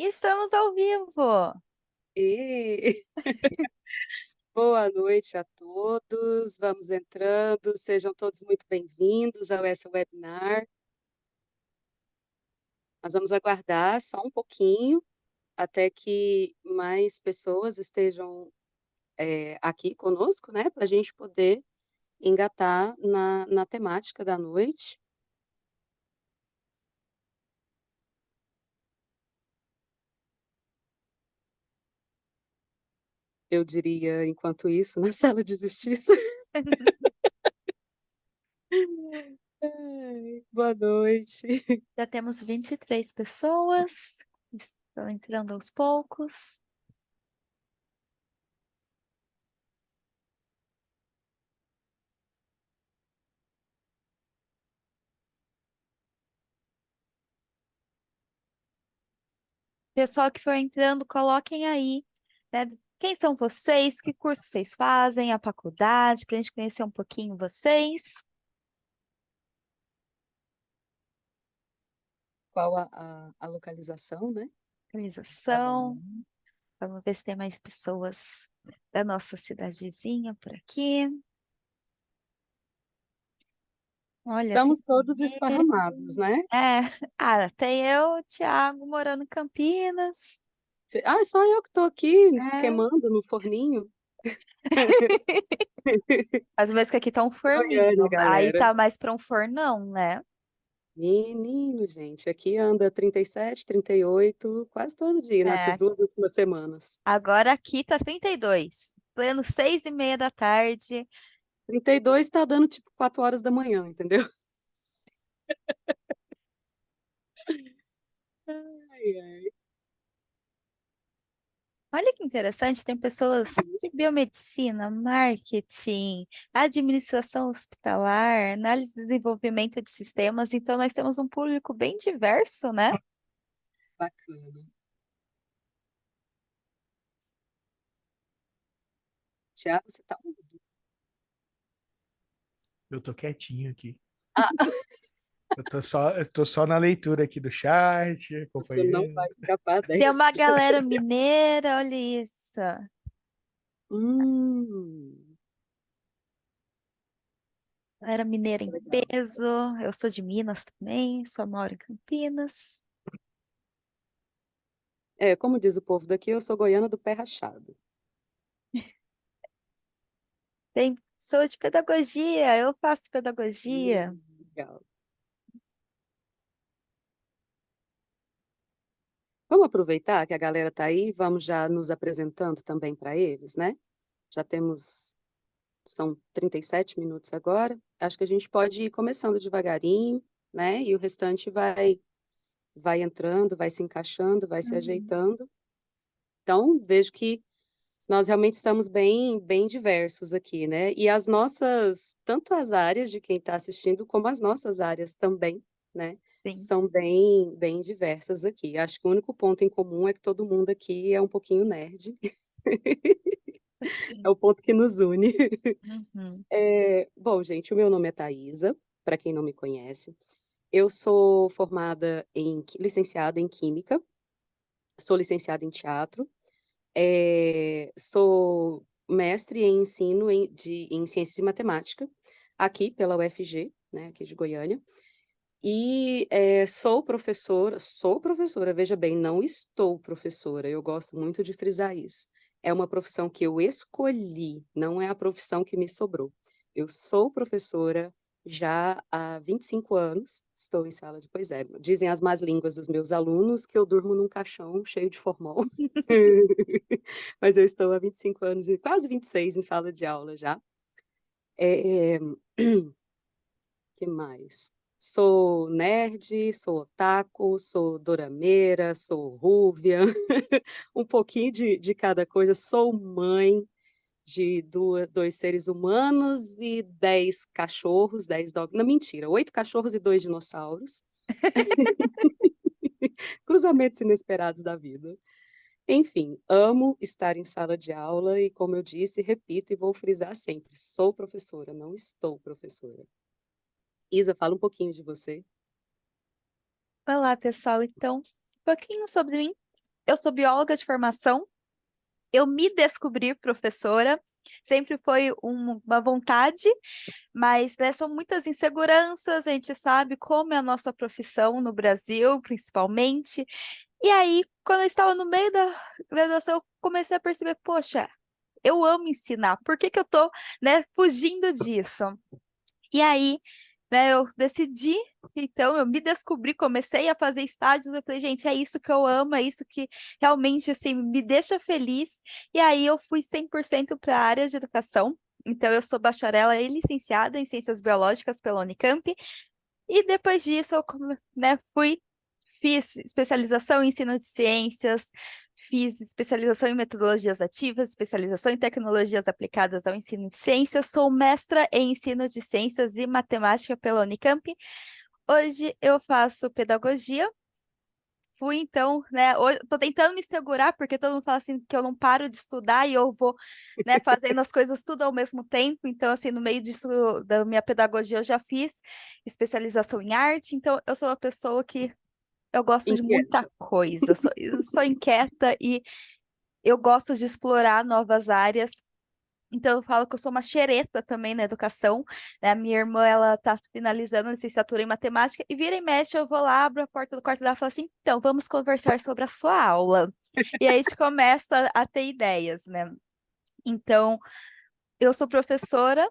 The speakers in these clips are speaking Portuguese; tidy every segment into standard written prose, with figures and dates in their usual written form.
Estamos ao vivo. E boa noite a todos. Vamos entrando. Sejam todos muito bem-vindos ao essa webinar. Nós vamos aguardar só um pouquinho até que mais pessoas estejam aqui conosco, né, para a gente poder engatar na temática da noite. Eu diria, enquanto isso, na sala de justiça. Ai, boa noite. Já temos 23 pessoas. Estão entrando aos poucos. Pessoal que for entrando, coloquem aí, né? Quem são vocês? Que curso vocês fazem? A faculdade, para a gente conhecer um pouquinho vocês. Qual a localização, né? Organização. Vamos ver se tem mais pessoas da nossa cidadezinha por aqui. Olha, tem Estamos todos mineiro. esparramados, né? É, tem eu, Thiago, morando em Campinas. Ah, só eu que estou aqui É. queimando no forninho. Às vezes que aqui tá um forninho, Goiânia, aí galera. tá mais para um fornão, né? Menino, gente, aqui anda 37, 38, quase todo dia, nessas É, 2 últimas semanas. agora aqui tá 32, pleno 6:30 da tarde. 32 está dando tipo 4 horas da manhã, entendeu? Ai, ai. Olha que interessante, tem pessoas de biomedicina, marketing, administração hospitalar, análise e desenvolvimento de sistemas, então nós temos um público bem diverso, né? Bacana. Tiago, você tá mudo. Eu tô quietinho aqui. Ah, Eu tô só na leitura aqui do chat, você não acompanhando. vai escapar Tem dessa. uma galera mineira, olha isso. Hum, Galera mineira em legal. peso. Eu sou de Minas também, só moro em Campinas. É, como diz o povo daqui, eu sou goiana do pé rachado. Sou de pedagogia, eu faço pedagogia. Legal. Vamos aproveitar que a galera está aí, vamos já nos apresentando também para eles, né? Já temos, são 37 minutos agora. Acho que a gente pode ir começando devagarinho, né? E o restante vai entrando, vai se encaixando, vai se Uhum. ajeitando. Então, vejo que nós realmente estamos bem diversos aqui, né? E as nossas, tanto as áreas de quem está assistindo, como as nossas áreas também, né? Sim. São bem diversas aqui. Acho que o único ponto em comum é que todo mundo aqui é um pouquinho nerd. É Aqui. o ponto que nos une. Uhum. Bom, gente, o meu nome é Thaisa, para quem não me conhece. Eu sou licenciada em Química, sou licenciada em Teatro, sou mestre em ensino em Ciências e Matemática, aqui pela UFG, né, aqui de Goiânia. E sou professora, veja bem, não estou professora, eu gosto muito de frisar isso. É uma profissão que eu escolhi, não é a profissão que me sobrou. Eu sou professora já há 25 anos, estou em sala de, pois é, dizem as más línguas dos meus alunos que eu durmo num caixão cheio de formol. Mas eu estou há 25 anos, e quase 26 em sala de aula já. É, que mais? Sou nerd, sou otaku, sou dorameira, sou rúvia, um pouquinho de cada coisa. Sou mãe de dois seres humanos e 10 cachorros, 10 dogs. Não, mentira, 8 cachorros e 2 dinossauros. Cruzamentos inesperados da vida. Enfim, amo estar em sala de aula e, como eu disse, repito e vou frisar sempre, sou professora, não estou professora. Isa, fala um pouquinho de você. Olá, pessoal. Então, um pouquinho sobre mim. eu sou bióloga de formação, eu me descobri professora, sempre foi uma vontade, mas né, são muitas inseguranças, a gente sabe como é a nossa profissão no Brasil, principalmente. E aí, quando eu estava no meio da graduação, eu comecei a perceber, poxa, eu amo ensinar, por que que eu tô, né, fugindo disso? E aí, né, eu decidi, então eu me descobri, comecei a fazer estágios, eu falei, gente, é isso que eu amo, é isso que realmente, assim, me deixa feliz. E aí eu fui 100% para a área de educação, então eu sou bacharela e licenciada em Ciências Biológicas pela Unicamp, e depois disso eu, né, fiz especialização em ensino de ciências, fiz especialização em metodologias ativas, especialização em tecnologias aplicadas ao ensino de ciências, sou mestra em ensino de ciências e matemática pela Unicamp. Hoje eu faço pedagogia. Fui então, né? Hoje, tô tentando me segurar, porque todo mundo fala assim que eu não paro de estudar e eu vou, né, fazendo as coisas tudo ao mesmo tempo. Então, assim, no meio disso, da minha pedagogia, eu já fiz especialização em arte. Então, eu sou uma pessoa que eu gosto de muita Inquieta. coisa. Eu sou inquieta e eu gosto de explorar novas áreas. Então, eu falo que eu sou uma xereta também na educação, né? A minha irmã, ela tá finalizando a licenciatura em matemática e vira e mexe, eu vou lá, abro a porta do quarto dela e falo assim, então, vamos conversar sobre a sua aula. E aí a gente começa a ter ideias, né? Então, eu sou professora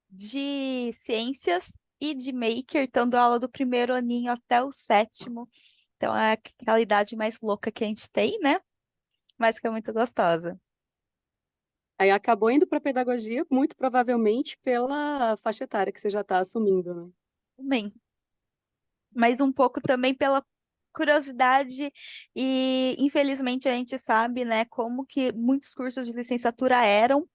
de ciências e de maker, então dou aula do primeiro aninho até o sétimo. Então, é aquela idade mais louca que a gente tem, né? Mas que é muito gostosa. Aí acabou indo para pedagogia, muito provavelmente pela faixa etária que você já está assumindo, né? Bem, mas um pouco também pela curiosidade e infelizmente a gente sabe, né, como que muitos cursos de licenciatura eram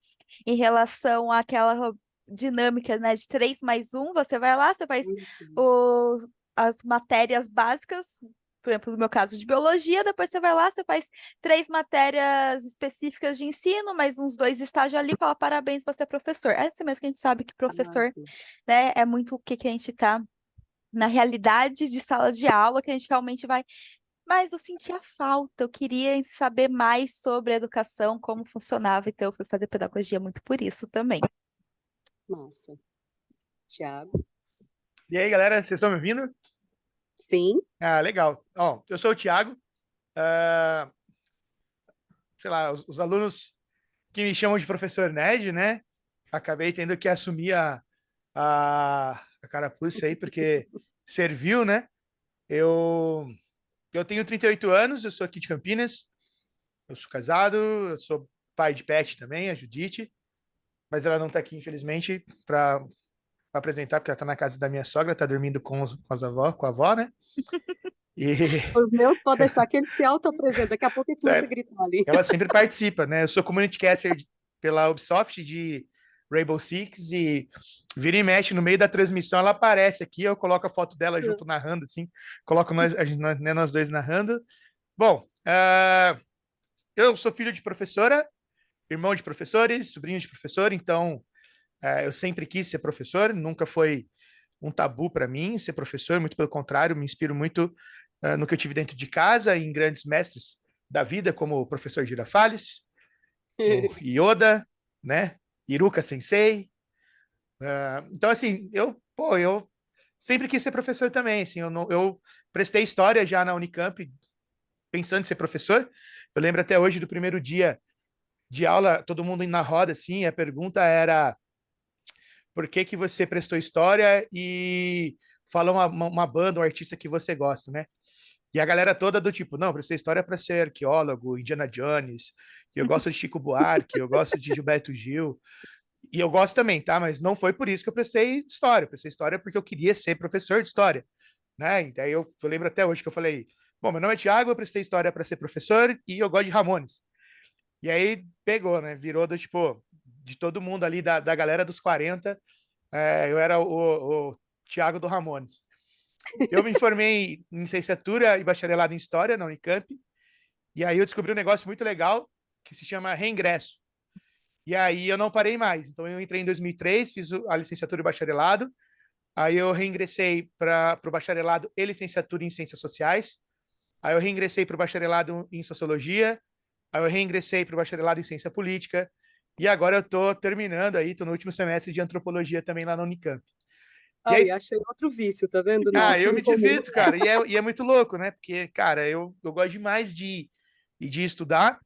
em relação àquela dinâmica, né, de 3+1, você vai lá, você faz Uhum. o, as matérias básicas, por exemplo, no meu caso de biologia, depois você vai lá, você faz 3 matérias específicas de ensino, mais uns 2 estágios ali, fala parabéns, você é professor. É assim mesmo que a gente sabe que Ah, professor, sim. né, é muito o que que a gente tá na realidade de sala de aula, que a gente realmente vai. Mas eu sentia falta, eu queria saber mais sobre a educação, como funcionava, então eu fui fazer pedagogia muito por isso também. Massa. Tiago? E aí, galera, vocês estão me ouvindo? Sim. Ah, legal. Ó, eu sou o Thiago. Ah, sei lá, os alunos que me chamam de professor nerd, né? Acabei tendo que assumir a carapuça aí, porque serviu, né? Eu, eu tenho 38 anos, eu sou aqui de Campinas, eu sou casado, eu sou pai de pet também, a Judite, mas ela não tá aqui, infelizmente, para apresentar, porque ela tá na casa da minha sogra, tá dormindo com as avó, com a avó, né? E Os meus pode deixar que ele se auto-apresenta. Daqui a pouco ele começa a gritar ali. ela sempre participa, né? Eu sou community caster pela Ubisoft de Rainbow Six e vira e mexe no meio da transmissão, ela aparece aqui, eu coloco a foto dela junto narrando, assim, coloco nós dois narrando. Bom, eu sou filho de professora, irmão de professores, sobrinho de professor, então eu sempre quis ser professor, nunca foi um tabu para mim ser professor, muito pelo contrário, me inspiro muito no que eu tive dentro de casa, em grandes mestres da vida, como o professor Girafales, o Yoda, né? Iruka Sensei. Então, assim, eu sempre quis ser professor também, assim, eu prestei história já na Unicamp, pensando em ser professor. Eu lembro até hoje do primeiro dia de aula, todo mundo indo na roda, assim, a pergunta era por que que você prestou história e fala uma banda, um artista que você gosta, né? E a galera toda do tipo, não, prestei história para ser arqueólogo, Indiana Jones, eu gosto de Chico Buarque, eu gosto de Gilberto Gil, e eu gosto também, tá? Mas não foi por isso que eu prestei história. Eu prestei história porque eu queria ser professor de história, né? Então eu lembro até hoje que eu falei: bom, meu nome é Thiago, eu prestei história para ser professor e eu gosto de Ramones. E aí pegou, né? Virou do tipo, de todo mundo ali, da galera dos 40, eu era o Thiago do Ramones. Eu me formei em licenciatura e bacharelado em História na Unicamp, e aí eu descobri um negócio muito legal que se chama reingresso. E aí eu não parei mais. Então eu entrei em 2003, fiz a licenciatura e bacharelado. Aí eu reingressei para o bacharelado e licenciatura em Ciências Sociais. Aí eu reingressei para o bacharelado em sociologia, aí eu reingressei para o bacharelado em ciência política, e agora eu estou terminando aí, estou no último semestre de antropologia também lá na Unicamp. E Ai, aí, achei outro vício, tá vendo? Nosso eu em me comum. divirto, cara, e é muito louco, né? Porque, cara, eu gosto demais de estudar.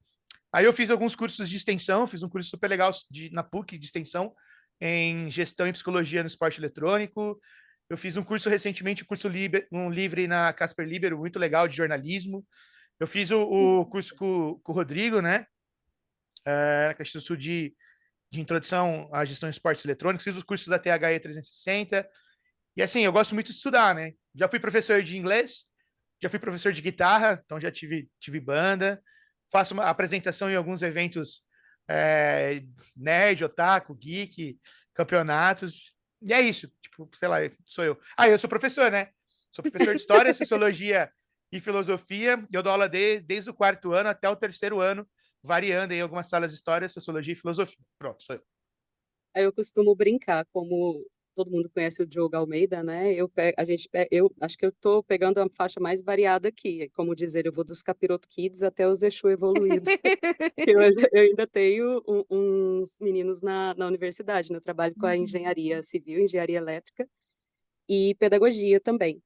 Aí eu fiz alguns cursos de extensão, fiz um curso super legal na PUC de extensão em gestão e psicologia no esporte eletrônico. Eu fiz um curso recentemente, um livre na Casper Libero, muito legal, de jornalismo. Eu fiz o curso com o Rodrigo, né? Na Caxias do Sul de introdução à gestão de esportes eletrônicos. Fiz os cursos da THE 360. E assim, eu gosto muito de estudar, né? Já fui professor de inglês, já fui professor de guitarra, então já tive banda. Faço uma apresentação em alguns eventos nerd, otaku, geek, campeonatos. E é isso, tipo, sei lá, sou eu. Ah, eu sou professor, né? Sou professor de História, Sociologia e Filosofia. Eu dou aula desde o quarto ano até o terceiro ano, variando em algumas salas de História, Sociologia e Filosofia. Pronto, sou eu. Aí eu costumo brincar, como todo mundo conhece o Diogo Almeida, né? Eu acho que eu tô pegando a faixa mais variada aqui. Como dizer, eu vou dos Capiroto Kids até os Exu evoluídos. Eu ainda tenho uns meninos na universidade, né? Eu trabalho com a engenharia civil, engenharia elétrica e pedagogia também.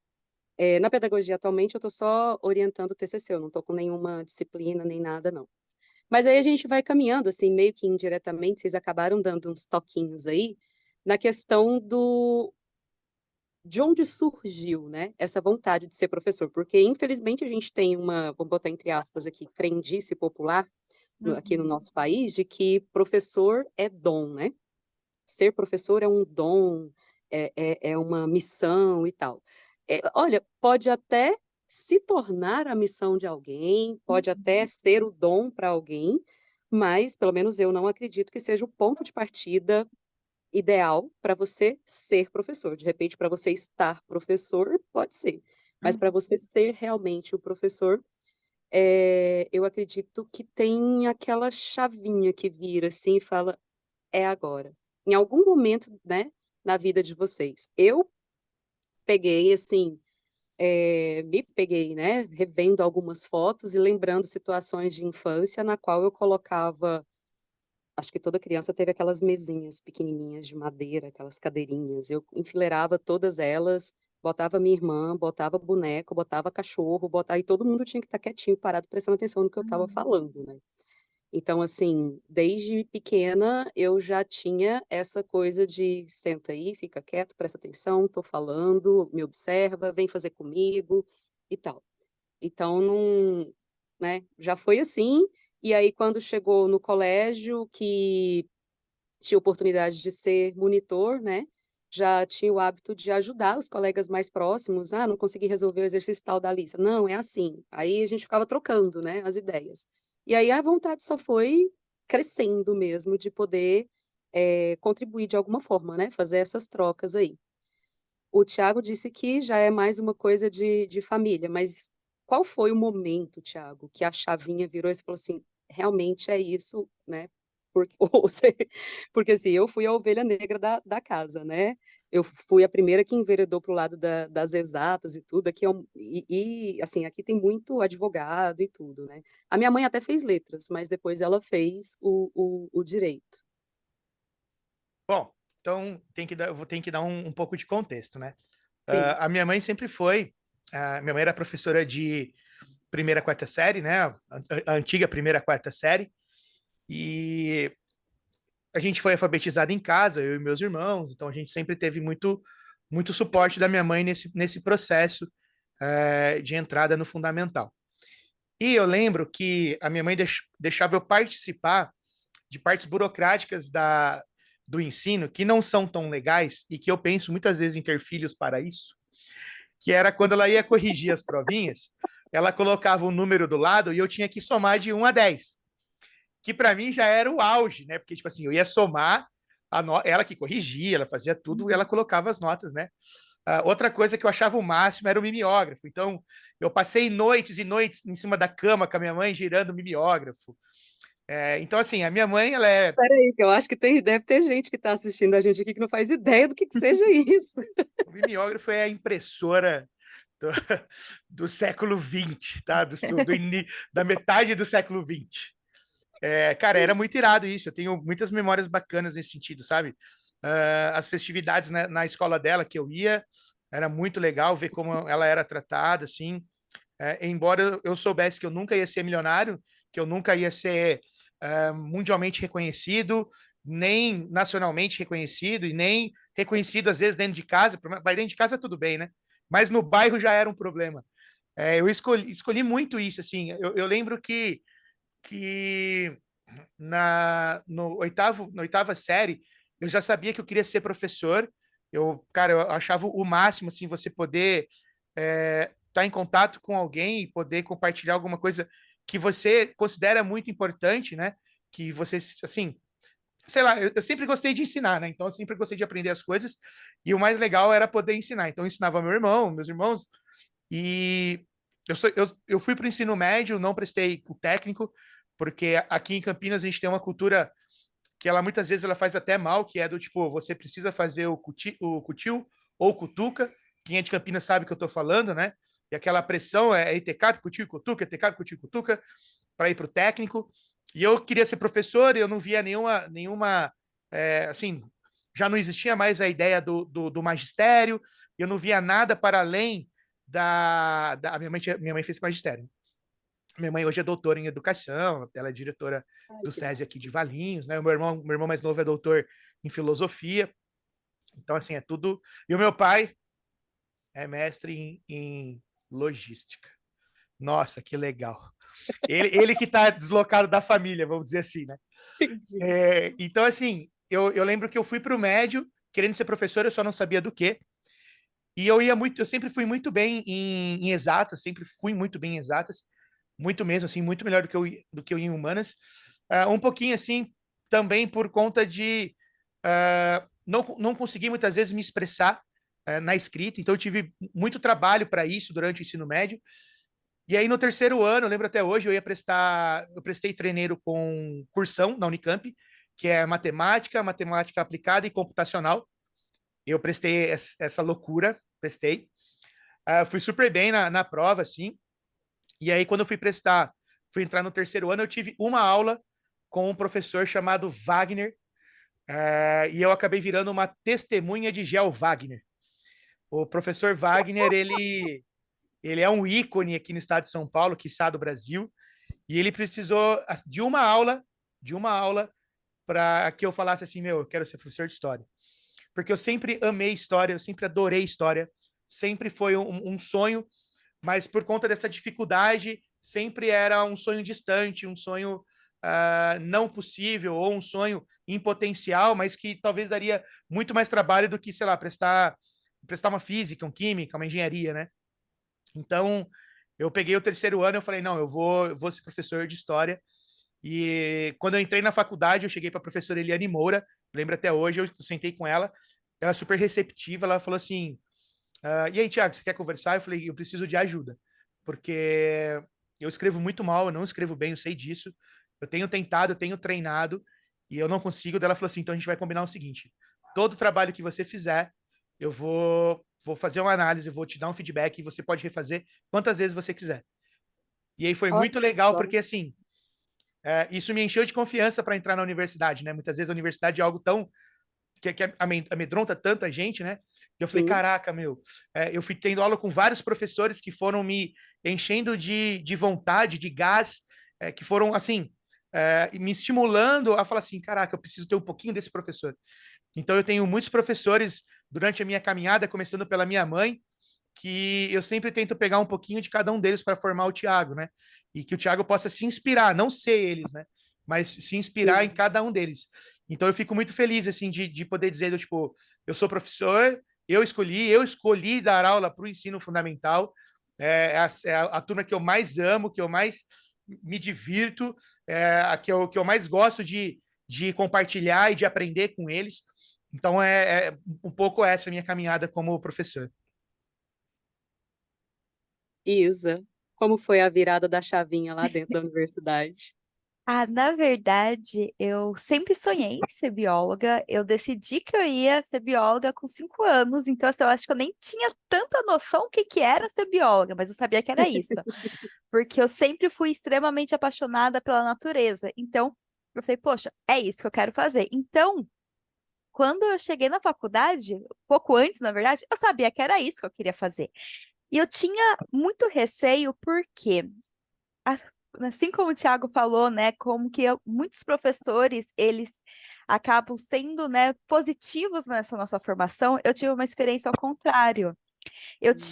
Na pedagogia, atualmente, eu estou só orientando o TCC, eu não estou com nenhuma disciplina nem nada, não. Mas aí a gente vai caminhando, assim, meio que indiretamente, vocês acabaram dando uns toquinhos aí, na questão de onde surgiu, né, essa vontade de ser professor, porque infelizmente a gente tem uma, vou botar entre aspas aqui, crendice popular aqui no nosso país, de que professor é dom, né? Ser professor é um dom, é uma missão e tal. Olha, pode até se tornar a missão de alguém, pode até ser o dom para alguém, mas pelo menos eu não acredito que seja o ponto de partida ideal para você ser professor. De repente, para você estar professor, pode ser, mas para você ser realmente o professor, eu acredito que tem aquela chavinha que vira assim e fala, é agora. Em algum momento, né, na vida de vocês. Eu peguei, assim, me peguei, né, revendo algumas fotos e lembrando situações de infância na qual eu colocava, acho que toda criança teve aquelas mesinhas pequenininhas de madeira, aquelas cadeirinhas. Eu enfileirava todas elas, botava minha irmã, botava boneco, botava cachorro, botava, e todo mundo tinha que estar quietinho, parado, prestando atenção no que eu estava falando, né? Então, assim, desde pequena eu já tinha essa coisa de senta aí, fica quieto, presta atenção, tô falando, me observa, vem fazer comigo e tal. Então, não, né, já foi assim. E aí, quando chegou no colégio, que tinha oportunidade de ser monitor, né, já tinha o hábito de ajudar os colegas mais próximos. Ah, não consegui resolver o exercício tal da lista. Não, é assim. Aí a gente ficava trocando, né, as ideias. E aí a vontade só foi crescendo mesmo de poder contribuir de alguma forma, né, fazer essas trocas aí. O Tiago disse que já é mais uma coisa de família, mas qual foi o momento, Tiago, que a chavinha virou e você falou assim, realmente é isso, né? Porque, porque assim, eu fui a ovelha negra da casa, né? Eu fui a primeira que enveredou para o lado das exatas e tudo. Aqui assim, aqui tem muito advogado e tudo, né? A minha mãe até fez letras, mas depois ela fez o direito. Bom, então eu vou ter que dar um pouco de contexto, né? Sim. A minha mãe sempre foi. Minha mãe era professora de primeira, quarta série, né? A antiga primeira, quarta série. E a gente foi alfabetizado em casa, eu e meus irmãos, então a gente sempre teve muito suporte da minha mãe nesse processo de entrada no fundamental. E eu lembro que a minha mãe deixava eu participar de partes burocráticas do ensino que não são tão legais e que eu penso muitas vezes em ter filhos para isso, que era quando ela ia corrigir as provinhas, ela colocava o número do lado e eu tinha que somar de 1 a 10, que para mim já era o auge, né? Porque, tipo assim, eu ia somar, ela que corrigia, ela fazia tudo e ela colocava as notas, né? Outra coisa que eu achava o máximo era o mimeógrafo. Então, eu passei noites e noites em cima da cama com a minha mãe girando o mimeógrafo. Então, assim, a minha mãe, ela é. Peraí, que eu acho que deve ter gente que está assistindo a gente aqui que não faz ideia do que seja isso. O mimeógrafo é a impressora do, do século XX, tá? Da metade do século XX. Cara, era muito irado isso. Eu tenho muitas memórias bacanas nesse sentido, sabe? As festividades na escola dela que eu ia, era muito legal ver como ela era tratada, assim. Embora eu soubesse que eu nunca ia ser milionário, que eu nunca ia ser mundialmente reconhecido, nem nacionalmente reconhecido, e nem reconhecido, às vezes, dentro de casa. Vai dentro de casa tudo bem, né? Mas no bairro já era um problema. Eu escolhi muito isso, assim. Eu lembro que na oitava série, eu já sabia que eu queria ser professor. Cara, eu achava o máximo, assim, você poder estar em contato com alguém e poder compartilhar alguma coisa que você considera muito importante, né? Que você, assim, sei lá, eu sempre gostei de ensinar, né? Então eu sempre gostei de aprender as coisas e o mais legal era poder ensinar. Então eu ensinava meu irmão, meus irmãos, e eu fui para o ensino médio, não prestei o técnico, porque aqui em Campinas a gente tem uma cultura que ela muitas vezes ela faz até mal, que é do tipo, você precisa fazer o cutil ou cutuca. Quem é de Campinas sabe o que eu estou falando, né? E aquela pressão é ITCAP, cutil, cutuca, ITCAP, cutil, cutuca, para ir para o técnico. E eu queria ser professor e eu não via nenhuma assim, já não existia mais a ideia do magistério, eu não via nada para além minha mãe fez magistério. Minha mãe hoje é doutora em educação, ela é diretora Ai, do que SESI massa. aqui de Valinhos, né? Meu irmão mais novo é doutor em filosofia. Então, assim, é tudo. E o meu pai é mestre em logística. Nossa, que legal. Ele que está deslocado da família, vamos dizer assim, né? Entendi. Então, assim, eu lembro que eu fui para o médio, querendo ser professor, eu só não sabia do quê. E eu sempre fui muito bem em exatas, sempre fui muito bem em exatas, muito mesmo, assim, muito melhor do que eu em humanas. Um pouquinho, assim, também por conta de não conseguir muitas vezes me expressar na escrita, então eu tive muito trabalho para isso durante o ensino médio. E aí no terceiro ano, eu lembro até hoje, eu prestei treineiro com cursão na Unicamp, que é matemática aplicada e computacional. Eu prestei essa loucura, prestei. Fui super bem na prova, assim. E aí, quando eu fui entrar no terceiro ano, eu tive uma aula com um professor chamado Wagner, e eu acabei virando uma testemunha de Gel Wagner. O professor Wagner, ele é um ícone aqui no estado de São Paulo, quiçá do Brasil, e ele precisou de uma aula para que eu falasse assim, meu, eu quero ser professor de história. Porque eu sempre amei história, eu sempre adorei história, sempre foi um sonho, mas por conta dessa dificuldade, sempre era um sonho distante, um sonho não possível, ou um sonho em potencial, mas que talvez daria muito mais trabalho do que, sei lá, prestar uma física, uma química, uma engenharia, né? Então, eu peguei o terceiro ano e eu falei, não, eu vou ser professor de história. E quando eu entrei na faculdade, eu cheguei para a professora Eliane Moura, lembro até hoje, eu sentei com ela super receptiva, ela falou assim, e aí, Thiago, você quer conversar? Eu falei, eu preciso de ajuda, porque eu escrevo muito mal, eu não escrevo bem, eu sei disso. Eu tenho tentado, eu tenho treinado e eu não consigo. Daí ela falou assim: então a gente vai combinar o seguinte: todo trabalho que você fizer, eu vou fazer uma análise, eu vou te dar um feedback e você pode refazer quantas vezes você quiser. E aí foi Olha muito legal, só. porque assim, isso me encheu de confiança para entrar na universidade, né? Muitas vezes a universidade é algo tão que amedronta tanta gente, né? E eu falei, Sim. caraca, meu, eu fui tendo aula com vários professores que foram me enchendo de vontade, de gás, que foram, assim, me estimulando a falar assim, caraca, eu preciso ter um pouquinho desse professor. Então, eu tenho muitos professores durante a minha caminhada, começando pela minha mãe, que eu sempre tento pegar um pouquinho de cada um deles para formar o Tiago, né? E que o Tiago possa se inspirar, não ser eles, né? Mas se inspirar em Sim. cada um deles. Então eu fico muito feliz, assim, de poder dizer, tipo, eu sou professor, eu escolhi dar aula para o ensino fundamental, é a turma que eu mais amo, que eu mais me divirto, a que eu mais gosto de compartilhar e de aprender com eles. Então é um pouco essa a minha caminhada como professor. Isa, como foi a virada da chavinha lá dentro da universidade? Na verdade, eu sempre sonhei em ser bióloga. Eu decidi que eu ia ser bióloga com 5 anos, então assim, eu acho que eu nem tinha tanta noção o que que era ser bióloga, mas eu sabia que era isso, porque eu sempre fui extremamente apaixonada pela natureza. Então, eu falei, poxa, é isso que eu quero fazer. Então, quando eu cheguei na faculdade, pouco antes, na verdade, eu sabia que era isso que eu queria fazer. E eu tinha muito receio, porque a- assim como o Thiago falou, né, como que muitos professores, eles acabam sendo, né, positivos nessa nossa formação, eu tive uma experiência ao contrário.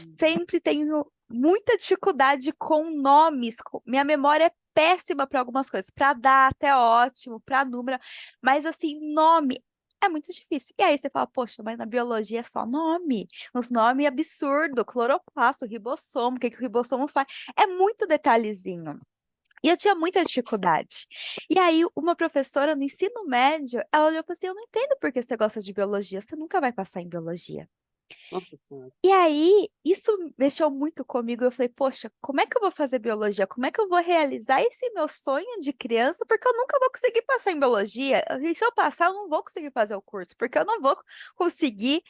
Hum. Sempre tenho muita dificuldade com nomes, minha memória é péssima para algumas coisas, para data é ótimo, para número, mas assim, nome é muito difícil. E aí você fala, poxa, mas na biologia é só nome, uns nomes absurdo, cloroplasto, ribossomo, o que que o ribossomo faz? É muito detalhezinho. E eu tinha muita dificuldade. E aí, uma professora no ensino médio, ela olhou e falou assim: Eu não entendo por que você gosta de biologia, você nunca vai passar em biologia. Nossa Senhora. E aí, isso mexeu muito comigo. Eu falei: Poxa, como é que eu vou fazer biologia? Como é que eu vou realizar esse meu sonho de criança? Porque eu nunca vou conseguir passar em biologia. E se eu passar, eu não vou conseguir fazer o curso, porque eu não vou conseguir,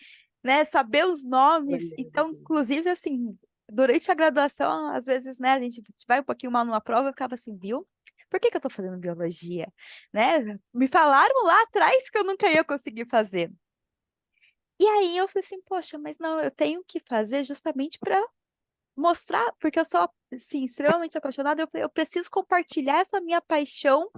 né, saber os nomes. Então, inclusive, assim, durante a graduação, às vezes, né, a gente vai um pouquinho mal numa prova, eu ficava assim, viu? Por que que eu tô fazendo biologia? Né? Me falaram lá atrás que eu nunca ia conseguir fazer. E aí eu falei assim, poxa, mas não, eu tenho que fazer justamente para mostrar, porque eu sou, assim, extremamente apaixonada, eu falei, eu preciso compartilhar essa minha paixão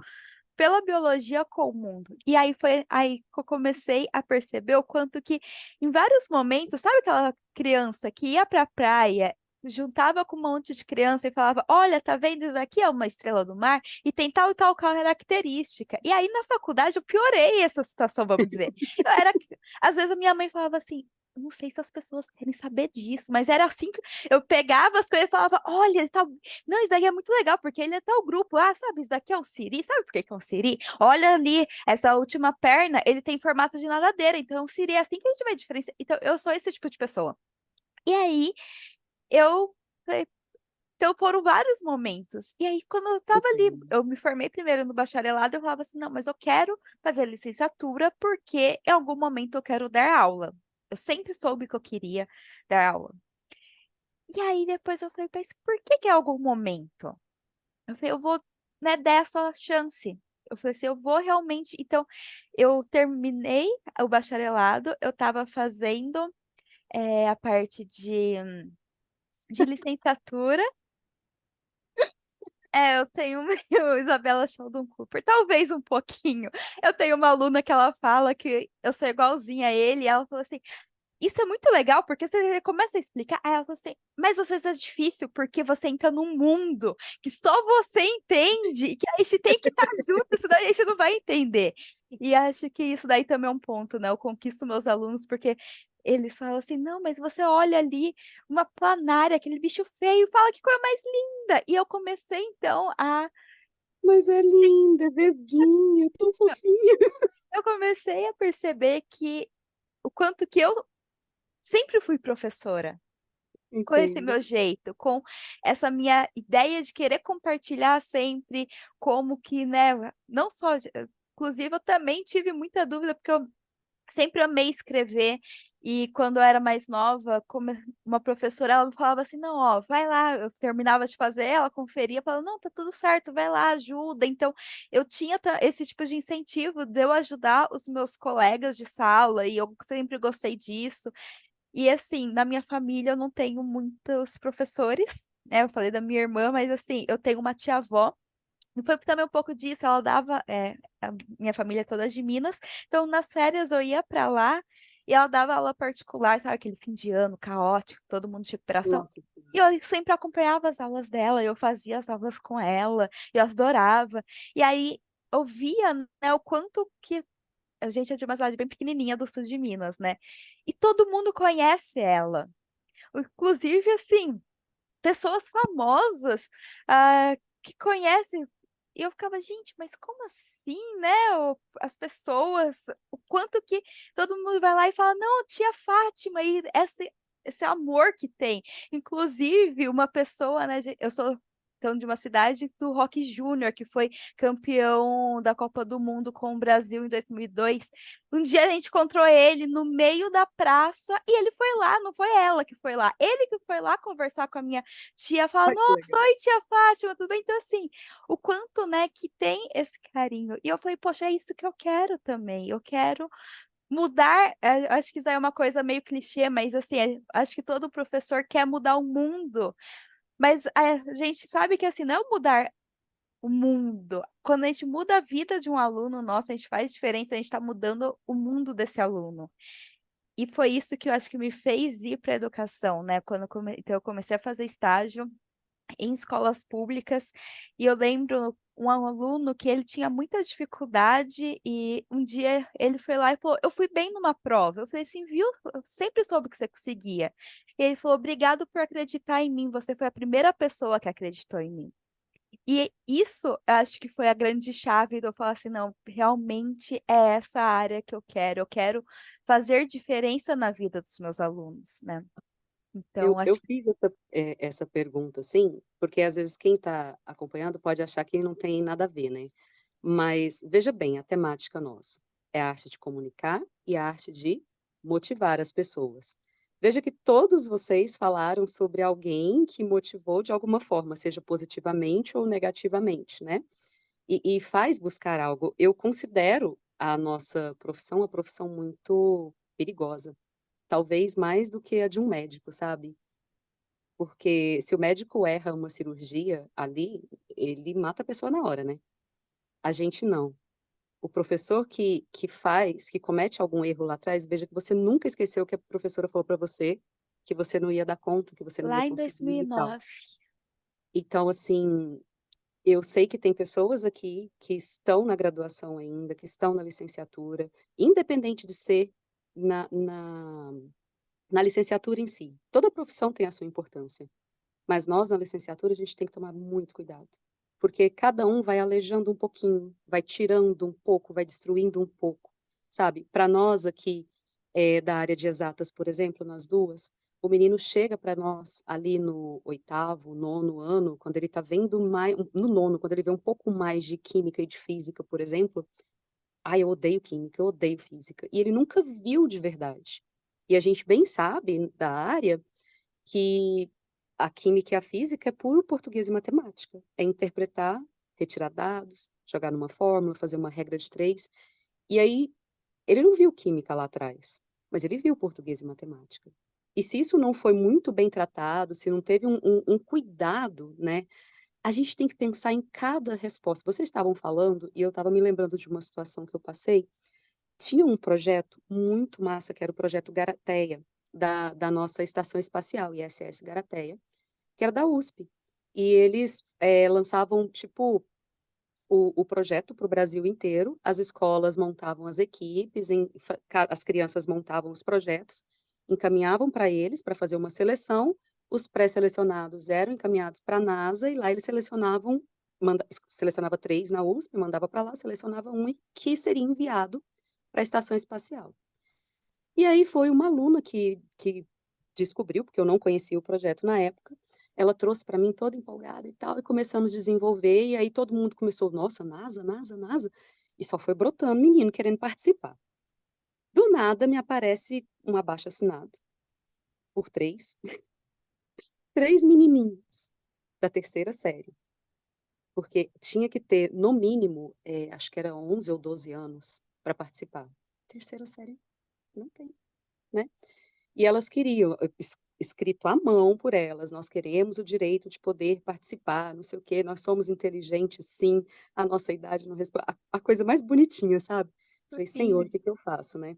pela biologia com o mundo. E aí foi aí que eu comecei a perceber o quanto que, em vários momentos, sabe aquela criança que ia para a praia, juntava com um monte de criança e falava: Olha, tá vendo isso aqui? É uma estrela do mar e tem tal e tal característica. E aí na faculdade eu piorei essa situação, vamos dizer. Eu era, às vezes a minha mãe falava assim. Não sei se as pessoas querem saber disso, mas era assim que eu pegava as coisas e falava: Olha, ele tá não, isso daí é muito legal, porque ele é tal grupo. Ah, sabe, isso daqui é um siri. Sabe por que que é um siri? Olha ali, essa última perna, ele tem formato de nadadeira. Então, um siri é assim que a gente vai diferenciar. Então, eu sou esse tipo de pessoa. E aí, eu... falei, então, foram vários momentos. E aí, quando eu tava ali, Entendo. eu me formei primeiro no bacharelado, eu falava assim, não, mas eu quero fazer licenciatura porque em algum momento eu quero dar aula. Eu sempre soube que eu queria dar aula. E aí, depois eu falei, mas por que que é algum momento? Eu falei, eu vou, né, dar essa chance. Eu falei assim, eu vou realmente. Então, eu terminei o bacharelado, eu estava fazendo a parte de licenciatura. Eu tenho meio Isabela Sheldon Cooper, talvez um pouquinho. Eu tenho uma aluna que ela fala que eu sou igualzinha a ele, e ela falou assim: Isso é muito legal, porque você começa a explicar, aí ela fala assim, mas às vezes é difícil, porque você entra num mundo que só você entende, e que a gente tem que estar junto, senão a gente não vai entender. E acho que isso daí também é um ponto, né? Eu conquisto meus alunos, porque eles falam assim, não, mas você olha ali uma planária, aquele bicho feio, fala que coisa mais linda. E eu comecei, então, Mas é linda, é verdinha, tão fofinha. eu comecei a perceber que o quanto que eu sempre fui professora. Com esse Entendo. meu jeito, com essa minha ideia de querer compartilhar sempre, como que, né, não só, inclusive eu também tive muita dúvida, porque eu sempre amei escrever, e quando eu era mais nova, como uma professora, ela me falava assim, não, ó, vai lá, eu terminava de fazer, ela conferia, falava, não, tá tudo certo, vai lá, ajuda, então eu tinha esse tipo de incentivo de eu ajudar os meus colegas de sala, e eu sempre gostei disso, e assim, na minha família eu não tenho muitos professores, né? Eu falei da minha irmã, mas assim, eu tenho uma tia-avó. E foi também um pouco disso, ela dava, a minha família é toda de Minas, então nas férias eu ia para lá e ela dava aula particular, sabe, aquele fim de ano caótico, todo mundo de recuperação. Nossa E Senhora. eu sempre acompanhava as aulas dela, eu fazia as aulas com ela, eu adorava. E aí eu via, né, o quanto que a gente é de uma cidade bem pequenininha do sul de Minas, né? E todo mundo conhece ela. Inclusive, assim, pessoas famosas que conhecem. E eu ficava, gente, mas como assim, né? As pessoas, o quanto que todo mundo vai lá e fala, não, tia Fátima, esse amor que tem. Inclusive, uma pessoa, né? Eu sou então, de uma cidade do Rock Júnior, que foi campeão da Copa do Mundo com o Brasil em 2002. Um dia a gente encontrou ele no meio da praça e ele foi lá, não foi ela que foi lá. Ele que foi lá conversar com a minha tia, falar: Ai, que Nossa, legal. oi, tia Fátima, tudo bem? Então, assim, o quanto, né, que tem esse carinho. E eu falei: Poxa, é isso que eu quero também. Eu quero mudar. Acho que isso aí é uma coisa meio clichê, mas, assim, acho que todo professor quer mudar o mundo. Mas a gente sabe que, assim, não é mudar o mundo. Quando a gente muda a vida de um aluno nosso, a gente faz diferença, a gente está mudando o mundo desse aluno. E foi isso que eu acho que me fez ir para a educação, né? Então, eu comecei a fazer estágio em escolas públicas e eu lembro um aluno que ele tinha muita dificuldade e um dia ele foi lá e falou: Eu fui bem numa prova. Eu falei assim: Viu? Eu sempre soube que você conseguia. E ele falou: Obrigado por acreditar em mim. Você foi a primeira pessoa que acreditou em mim. E isso, eu acho que foi a grande chave de eu falar assim, não, realmente é essa área que eu quero. Eu quero fazer diferença na vida dos meus alunos, né? Então, Eu acho que fiz essa pergunta, assim, porque às vezes quem está acompanhando pode achar que não tem nada a ver, né? Mas veja bem, a temática nossa é a arte de comunicar e a arte de motivar as pessoas. Veja que todos vocês falaram sobre alguém que motivou de alguma forma, seja positivamente ou negativamente, né? E faz buscar algo. Eu considero a nossa profissão uma profissão muito perigosa, talvez mais do que a de um médico, sabe? Porque se o médico erra uma cirurgia ali, ele mata a pessoa na hora, né? A gente não. O professor que faz, que comete algum erro lá atrás, veja que você nunca esqueceu que a professora falou para você que você não ia dar conta, que você não ia lá em conseguir e tal. 2009, Então, assim, eu sei que tem pessoas aqui que estão na graduação ainda, que estão na licenciatura, independente de ser na licenciatura em si. Toda profissão tem a sua importância. Mas nós, na licenciatura, a gente tem que tomar muito cuidado. Porque cada um vai alejando um pouquinho, vai tirando um pouco, vai destruindo um pouco, sabe? Para nós aqui, da área de exatas, por exemplo, nós duas, o menino chega para nós ali no oitavo, nono ano, quando ele está vendo mais, no nono, quando ele vê um pouco mais de química e de física, por exemplo, eu odeio química, eu odeio física. E ele nunca viu de verdade. E a gente bem sabe da área que a química e a física é puro português e matemática. É interpretar, retirar dados, jogar numa fórmula, fazer uma regra de três. E aí, ele não viu química lá atrás, mas ele viu português e matemática. E se isso não foi muito bem tratado, se não teve um cuidado, né? A gente tem que pensar em cada resposta. Vocês estavam falando, e eu estava me lembrando de uma situação que eu passei. Tinha um projeto muito massa, que era o projeto Garateia, da nossa Estação Espacial, ISS Garateia, que era da USP. E eles lançavam, tipo, o projeto para o Brasil inteiro, as escolas montavam as equipes, as crianças montavam os projetos, encaminhavam para eles para fazer uma seleção, os pré-selecionados eram encaminhados para a NASA e lá eles selecionavam, selecionava 3 na USP, mandava para lá, selecionava um que seria enviado para a Estação Espacial. E aí foi uma aluna que descobriu, porque eu não conhecia o projeto na época, ela trouxe para mim toda empolgada e tal, e começamos a desenvolver, e aí todo mundo começou, nossa, NASA, NASA, NASA, e só foi brotando menino querendo participar. Do nada me aparece um abaixo-assinado por três menininhos da terceira série, porque tinha que ter, no mínimo, acho que era 11 ou 12 anos para participar. Terceira série, não tem, né? E elas queriam, escrito à mão por elas, nós queremos o direito de poder participar, não sei o quê, nós somos inteligentes, sim, a nossa idade não responde. A coisa mais bonitinha, sabe? Falei, Senhor, o fofinho. que que eu faço, né?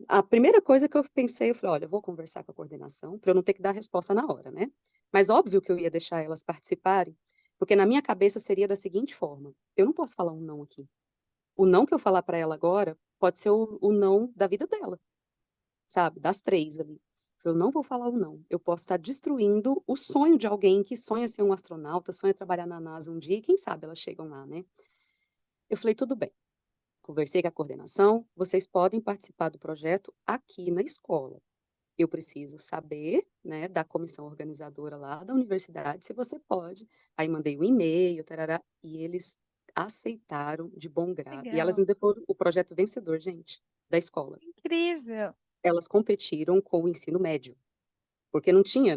A primeira coisa que eu pensei, eu falei, olha, eu vou conversar com a coordenação para eu não ter que dar a resposta na hora, né? Mas óbvio que eu ia deixar elas participarem, porque na minha cabeça seria da seguinte forma: eu não posso falar um não aqui. O não que eu falar para ela agora pode ser o não da vida dela, sabe? Das 3 ali. Eu não vou falar o não. Eu posso estar destruindo o sonho de alguém que sonha ser um astronauta, sonha trabalhar na NASA um dia, e quem sabe elas chegam lá, né? Eu falei, tudo bem. Conversei com a coordenação, vocês podem participar do projeto aqui na escola. Eu preciso saber, né, da comissão organizadora lá da universidade, se você pode. Aí mandei um e-mail, tarará, e eles aceitaram de bom grado. E elas Legal. ainda foram o projeto vencedor, gente, da escola. Incrível. Elas competiram com o ensino médio, porque não tinha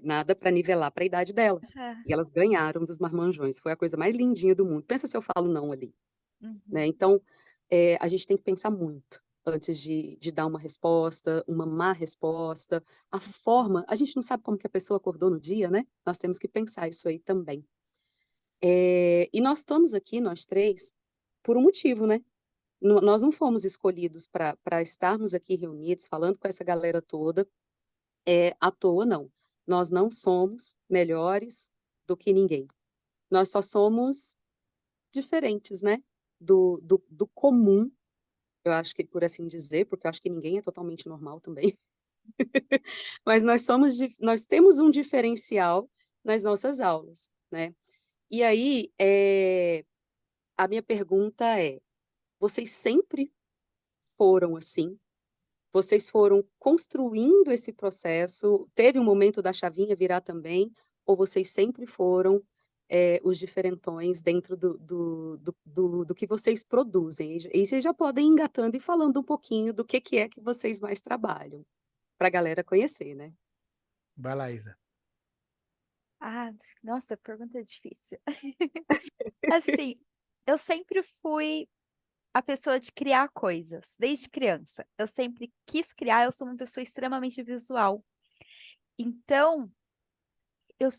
nada para nivelar para a idade delas. É. E elas ganharam dos marmanjões. Foi a coisa mais lindinha do mundo. Pensa se eu falo não ali, né? Uhum. Então, a gente tem que pensar muito antes de dar uma resposta, uma má resposta. A forma, a gente não sabe como que a pessoa acordou no dia, né? Nós temos que pensar isso aí também. E nós estamos aqui, nós três, por um motivo, né? Nós não fomos escolhidos para estarmos aqui reunidos, falando com essa galera toda, à toa, não. Nós não somos melhores do que ninguém. Nós só somos diferentes, né? Do comum, eu acho que por assim dizer, porque eu acho que ninguém é totalmente normal também. Mas nós temos um diferencial nas nossas aulas, né? E aí, a minha pergunta é: vocês sempre foram assim? Vocês foram construindo esse processo? Teve um momento da chavinha virar também? Ou vocês sempre foram os diferentões dentro do que vocês produzem? E vocês já podem ir engatando e falando um pouquinho do que é que vocês mais trabalham, para a galera conhecer, né? Vai lá, Isa. Ah, nossa, pergunta difícil. Assim, eu sempre fui a pessoa de criar coisas, desde criança. Eu sempre quis criar, eu sou uma pessoa extremamente visual. Então, eu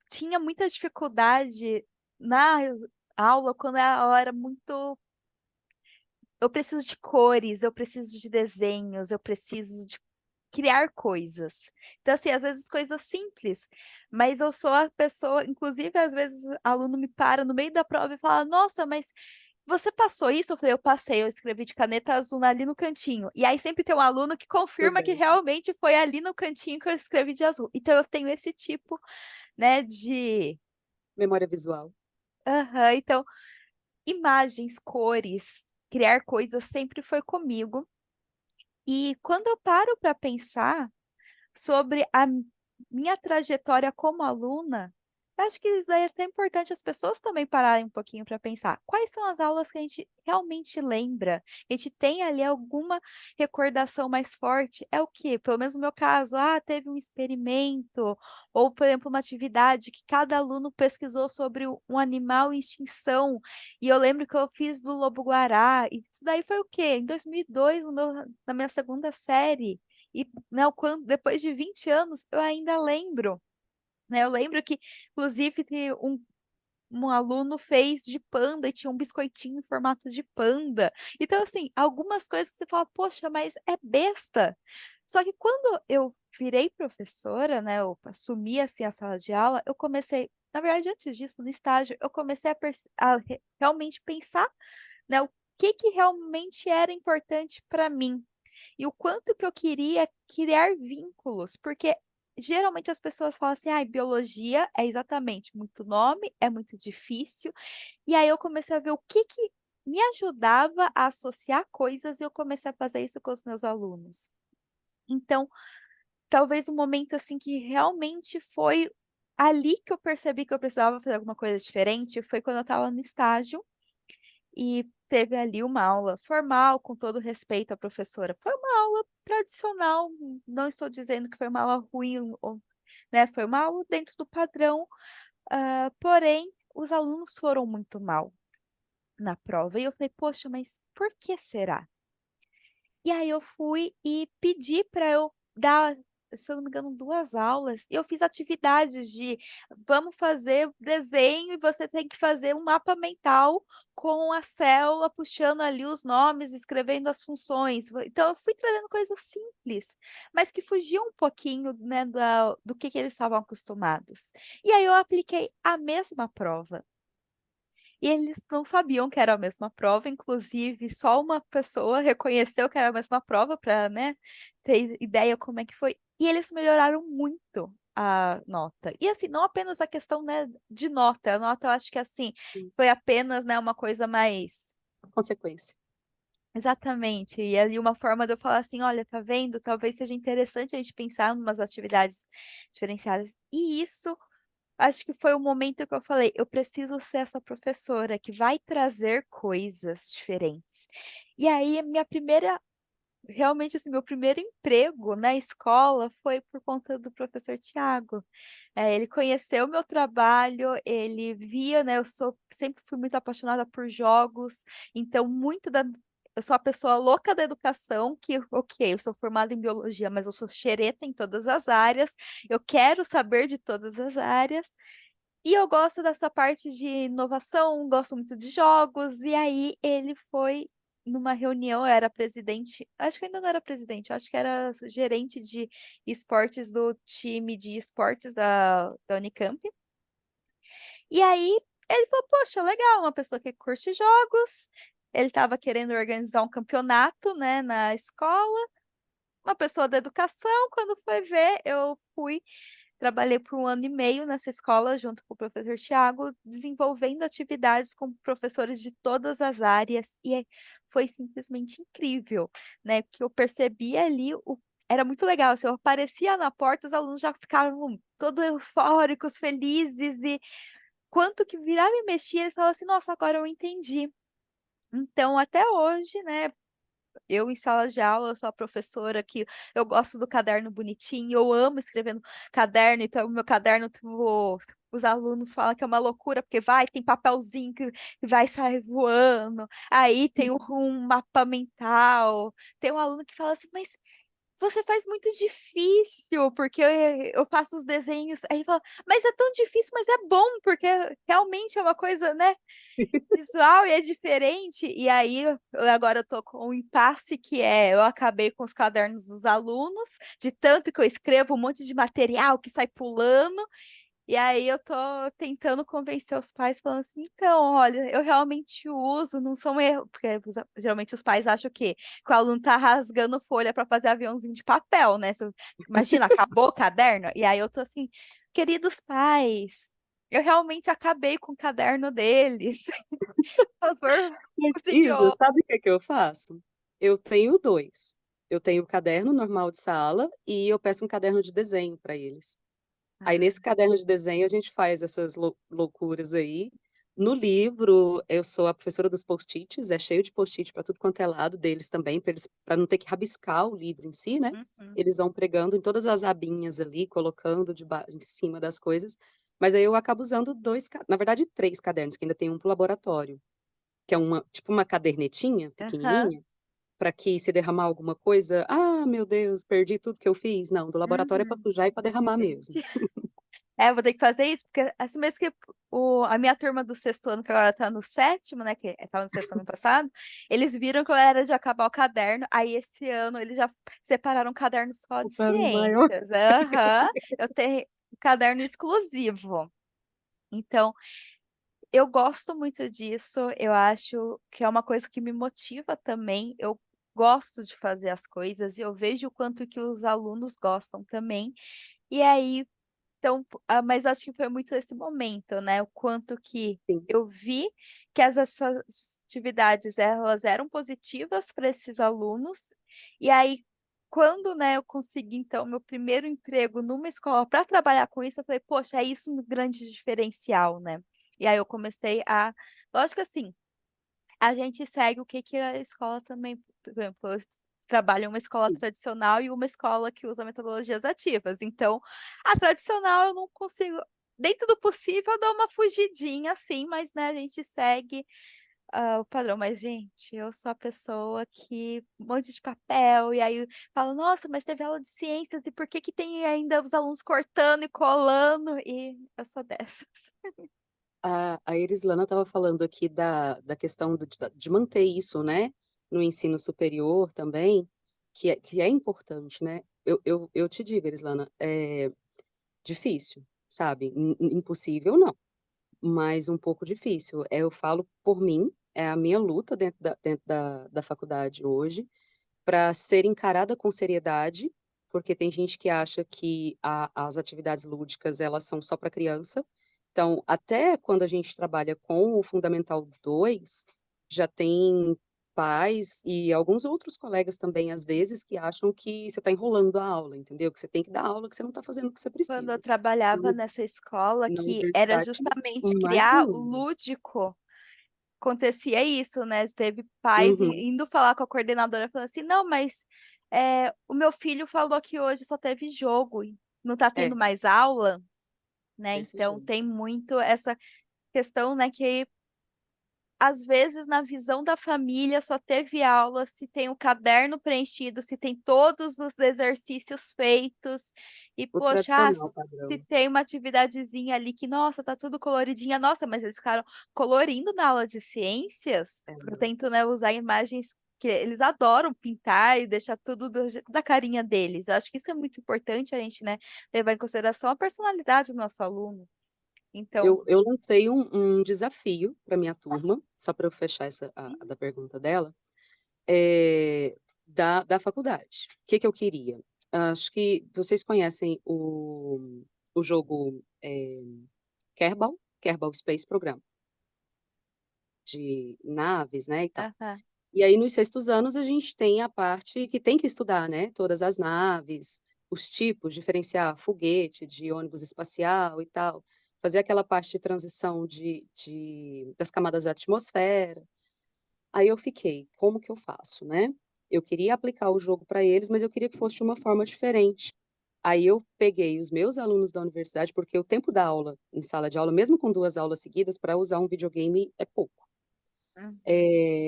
tinha muita dificuldade na aula quando ela era muito. Eu preciso de cores, eu preciso de desenhos, eu preciso de criar coisas. Então, assim, às vezes coisas simples, mas eu sou a pessoa, inclusive, às vezes o aluno me para no meio da prova e fala: Nossa, mas você passou isso? Eu falei: Eu passei, eu escrevi de caneta azul ali no cantinho. E aí sempre tem um aluno que confirma que Também. realmente foi ali no cantinho que eu escrevi de azul. Então, eu tenho esse tipo, né, de. Memória visual. Aham, então, imagens, cores, criar coisas sempre foi comigo. E quando eu paro para pensar sobre a minha trajetória como aluna, eu acho que isso aí é até importante as pessoas também pararem um pouquinho para pensar. Quais são as aulas que a gente realmente lembra? A gente tem ali alguma recordação mais forte? É o quê? Pelo menos no meu caso, teve um experimento, ou, por exemplo, uma atividade que cada aluno pesquisou sobre um animal em extinção. E eu lembro que eu fiz do lobo-guará. E isso daí foi o quê? Em 2002, na minha segunda série. E não, depois de 20 anos, eu ainda lembro, né? Eu lembro que, inclusive, um aluno fez de panda e tinha um biscoitinho em formato de panda. Então, assim, algumas coisas que você fala, poxa, mas é besta. Só que quando eu virei professora, né, eu assumi assim a sala de aula, eu comecei, na verdade, antes disso, no estágio, eu comecei a realmente pensar, né, o que que realmente era importante para mim e o quanto que eu queria criar vínculos, porque geralmente as pessoas falam assim, biologia é exatamente muito nome, é muito difícil. E aí eu comecei a ver o que que me ajudava a associar coisas e eu comecei a fazer isso com os meus alunos. Então, talvez um momento assim que realmente foi ali que eu percebi que eu precisava fazer alguma coisa diferente, foi quando eu estava no estágio e teve ali uma aula formal, com todo respeito à professora. Foi uma aula tradicional, não estou dizendo que foi uma aula ruim, né? Foi uma aula dentro do padrão, porém, os alunos foram muito mal na prova. E eu falei, poxa, mas por que será? E aí eu fui e pedi para eu dar, se eu não me engano, 2 aulas, e eu fiz atividades de vamos fazer desenho e você tem que fazer um mapa mental com a célula, puxando ali os nomes, escrevendo as funções. Então eu fui trazendo coisas simples, mas que fugiam um pouquinho, né, do que eles estavam acostumados. E aí eu apliquei a mesma prova. E eles não sabiam que era a mesma prova, inclusive só uma pessoa reconheceu que era a mesma prova para, né, ter ideia como é que foi. E eles melhoraram muito a nota. E assim, não apenas a questão, né, de nota. A nota eu acho que assim, foi apenas, né, uma coisa mais Consequência. Exatamente. E ali uma forma de eu falar assim: olha, tá vendo? Talvez seja interessante a gente pensar em umas atividades diferenciadas. E isso, acho que foi o momento que eu falei: eu preciso ser essa professora que vai trazer coisas diferentes. E aí, a minha primeira realmente, assim, meu primeiro emprego na escola foi por conta do professor Tiago. Ele conheceu o meu trabalho, ele via, né, eu sempre fui muito apaixonada por jogos, então muito da eu sou a pessoa louca da educação que, ok, eu sou formada em biologia, mas eu sou xereta em todas as áreas, eu quero saber de todas as áreas, e eu gosto dessa parte de inovação, gosto muito de jogos, e aí ele foi numa reunião, eu era presidente, acho que ainda não era presidente, acho que era gerente de esportes do time de esportes da Unicamp. E aí ele falou: Poxa, legal, uma pessoa que curte jogos. Ele estava querendo organizar um campeonato, né, na escola. Uma pessoa da educação, quando foi ver, eu fui. Trabalhei por 1 ano e meio nessa escola, junto com o professor Tiago, desenvolvendo atividades com professores de todas as áreas, e foi simplesmente incrível, né? Porque eu percebi ali era muito legal, assim, eu aparecia na porta, os alunos já ficavam todos eufóricos, felizes, e quanto que virava e mexia, eles falavam assim: Nossa, agora eu entendi. Então, até hoje, né, eu em sala de aula, eu sou a professora que eu gosto do caderno bonitinho, eu amo escrever no caderno, então o meu caderno, os alunos falam que é uma loucura, porque tem papelzinho que vai sair voando, aí tem um mapa mental, tem um aluno que fala assim: Mas você faz muito difícil, porque eu faço os desenhos, aí fala: Mas é tão difícil, mas é bom, porque realmente é uma coisa, né, visual e é diferente. E aí, agora eu tô com um impasse que eu acabei com os cadernos dos alunos, de tanto que eu escrevo um monte de material que sai pulando, e aí eu tô tentando convencer os pais, falando assim: Então, olha, eu realmente uso, não são erro, porque geralmente os pais acham que o aluno tá rasgando folha para fazer aviãozinho de papel, né? Imagina, acabou o caderno? E aí eu tô assim: Queridos pais, eu realmente acabei com o caderno deles. Por favor, Mas, Isa, conseguiu. sabe o que é que eu faço? Eu tenho dois. Eu tenho o caderno normal de sala e eu peço um caderno de desenho para eles. Aí, Ah, nesse caderno de desenho, a gente faz essas loucuras aí. No livro, eu sou a professora dos post-its, é cheio de post-it para tudo quanto é lado deles também, para não ter que rabiscar o livro em si, né? uhum. Eles vão pregando em todas as abinhas ali, colocando em cima das coisas. Mas aí eu acabo usando na verdade, três cadernos, que ainda tem um para o laboratório, que é tipo uma cadernetinha Aham. pequenininha, para que se derramar alguma coisa, meu Deus, perdi tudo que eu fiz. Não, do laboratório é para Uhum. sujar e para derramar mesmo. Entendi. Vou ter que fazer isso, porque assim mesmo que a minha turma do sexto ano, que agora tá no sétimo, né, que tava no sexto ano passado, eles viram que eu era de acabar o caderno, aí esse ano eles já separaram um caderno só O de pé maior. ciências. Aham, eu tenho um caderno exclusivo. Então, eu gosto muito disso, eu acho que é uma coisa que me motiva também, eu gosto de fazer as coisas e eu vejo o quanto que os alunos gostam também. E aí, então, mas acho que foi muito esse momento, né, o quanto que Sim. eu vi que essas atividades elas eram positivas para esses alunos, e aí quando, né, eu consegui então meu primeiro emprego numa escola para trabalhar com isso, eu falei: "Poxa, é isso um grande diferencial, né". E aí eu comecei lógico assim, a gente segue o que que a escola também, por exemplo, eu trabalho em uma escola tradicional e uma escola que usa metodologias ativas, então, a tradicional eu não consigo, dentro do possível eu dou uma fugidinha assim, mas, né, a gente segue, o padrão. Mas gente, eu sou a pessoa que um monte de papel, e aí falo: "Nossa, mas teve aula de ciências e por que que tem ainda os alunos cortando e colando?" E eu sou dessas. A Erislana estava falando aqui da questão de manter isso, né, no ensino superior também, que é importante, né? Eu te digo, Erislana, é difícil, sabe? Impossível, não, mas um pouco difícil. Eu falo por mim, é a minha luta dentro da faculdade hoje, para ser encarada com seriedade, porque tem gente que acha que as atividades lúdicas elas são só para criança. Então, até quando a gente trabalha com o Fundamental 2 já tem pais e alguns outros colegas também, às vezes, que acham que você está enrolando a aula, entendeu? Que você tem que dar aula, que você não está fazendo o que você Quando eu precisa. trabalhava Na nessa escola, na que era universidade, justamente criar o imagina. lúdico, acontecia isso, né? Teve pai Uhum, indo falar com a coordenadora, falando assim, não, mas o meu filho falou que hoje só teve jogo, e não tá tendo é, mais aula, né? desse Então jeito. tem muito essa questão, né, que às vezes na visão da família só teve aula se tem o caderno preenchido, se tem todos os exercícios feitos e O poxa, tradicional se padrão. tem uma atividadezinha ali que nossa, tá tudo coloridinha, nossa, mas eles ficaram colorindo na aula de ciências. É, Eu tento, né, usar imagens que eles adoram pintar e deixar tudo da carinha deles. Eu acho que isso é muito importante a gente, né, levar em consideração a personalidade do nosso aluno. Então, eu lancei um desafio para minha turma, só para eu fechar a da pergunta dela, da faculdade. O que que eu queria? Acho que vocês conhecem o jogo Kerbal Space Program, de naves, né, e tal. aham, E aí, nos sextos anos, a gente tem a parte que tem que estudar, né, todas as naves, os tipos, diferenciar foguete de ônibus espacial e tal, fazer aquela parte de transição das camadas da atmosfera. Aí eu fiquei, como que eu faço, né? Eu queria aplicar o jogo para eles, mas eu queria que fosse de uma forma diferente. Aí eu peguei os meus alunos da universidade, porque o tempo da aula, em sala de aula, mesmo com 2 aulas seguidas, para usar um videogame é pouco. uhum,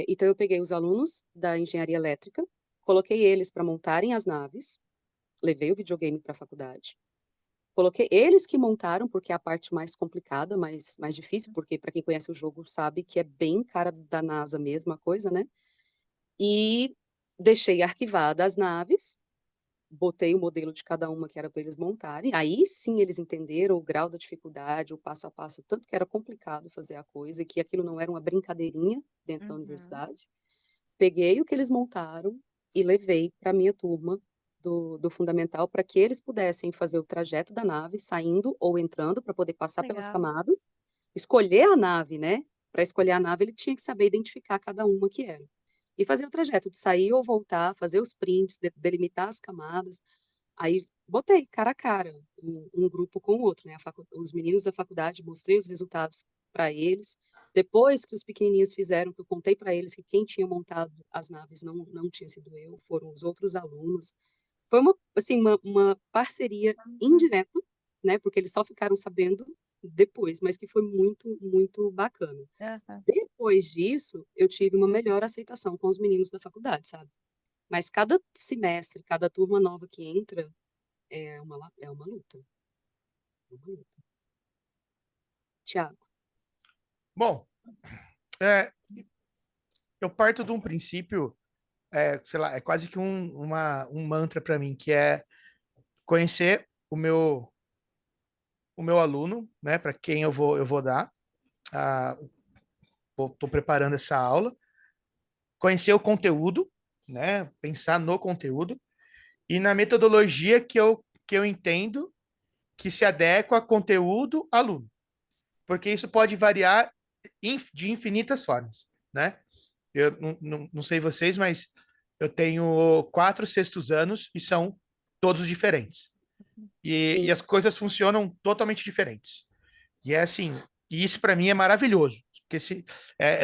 Então eu peguei os alunos da engenharia elétrica, coloquei eles para montarem as naves, levei o videogame para a faculdade, coloquei eles que montaram, porque é a parte mais complicada, mais difícil, porque para quem conhece o jogo sabe que é bem cara da NASA mesmo a coisa, né? E deixei arquivadas as naves, botei o modelo de cada uma que era para eles montarem. Aí sim eles entenderam o grau da dificuldade, o passo a passo, tanto que era complicado fazer a coisa, e que aquilo não era uma brincadeirinha dentro da uhum. universidade. Peguei o que eles montaram e levei para a minha turma do fundamental para que eles pudessem fazer o trajeto da nave, saindo ou entrando, para poder passar pelas Legal. camadas, escolher a nave, né? Para escolher a nave, ele tinha que saber identificar cada uma que era. E fazer o trajeto de sair ou voltar, fazer os prints, delimitar as camadas. Aí botei cara a cara um grupo com o outro, né? Os meninos da faculdade, mostrei os resultados para eles. Depois que os pequenininhos fizeram, que eu contei para eles que quem tinha montado as naves não tinha sido eu, foram os outros alunos. Foi uma parceria Uhum. indireta, né? Porque eles só ficaram sabendo depois, mas que foi muito, muito bacana. Aham. Depois disso, eu tive uma melhor aceitação com os meninos da faculdade, sabe? Mas cada semestre, cada turma nova que entra, é uma luta. É uma luta. Tiago. Bom, é, eu parto de um princípio, sei lá, é quase que um mantra para mim, que é conhecer o meu aluno, né, para quem eu vou dar, estou preparando essa aula, conhecer o conteúdo, né, pensar no conteúdo e na metodologia que eu entendo que se adequa a conteúdo aluno, porque isso pode variar de infinitas formas, né? Eu não sei vocês, mas eu tenho 4 sextos anos e são todos diferentes. E Sim, as coisas funcionam totalmente diferentes. E é assim, e isso para mim é maravilhoso, porque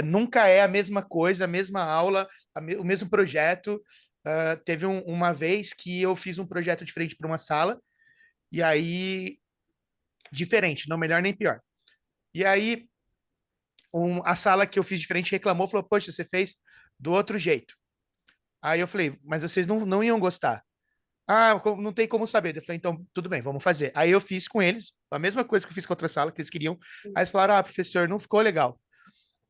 nunca é a mesma coisa, a mesma aula, o mesmo projeto. Teve uma vez que eu fiz um projeto diferente para uma sala, e aí, diferente, não melhor nem pior. E aí, a sala que eu fiz diferente reclamou, falou: Poxa, você fez do outro jeito. Aí eu falei: Mas vocês não iam gostar. Ah, não tem como saber. Eu falei: Então, tudo bem, vamos fazer. Aí eu fiz com eles, a mesma coisa que eu fiz com a outra sala, que eles queriam. Aí eles falaram: Ah, professor, não ficou legal.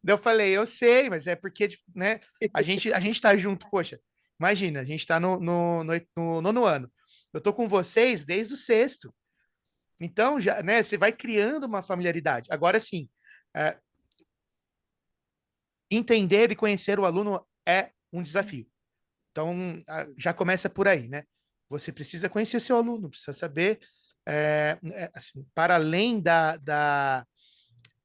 Daí eu falei: Eu sei, mas é porque, tipo, né, a gente tá junto, poxa. Imagina, a gente tá no nono ano. Eu tô com vocês desde o sexto. Então, já, né, você vai criando uma familiaridade. Agora sim, é, entender e conhecer o aluno é um desafio. Então, já começa por aí, né? Você precisa conhecer seu aluno, precisa saber, assim, para além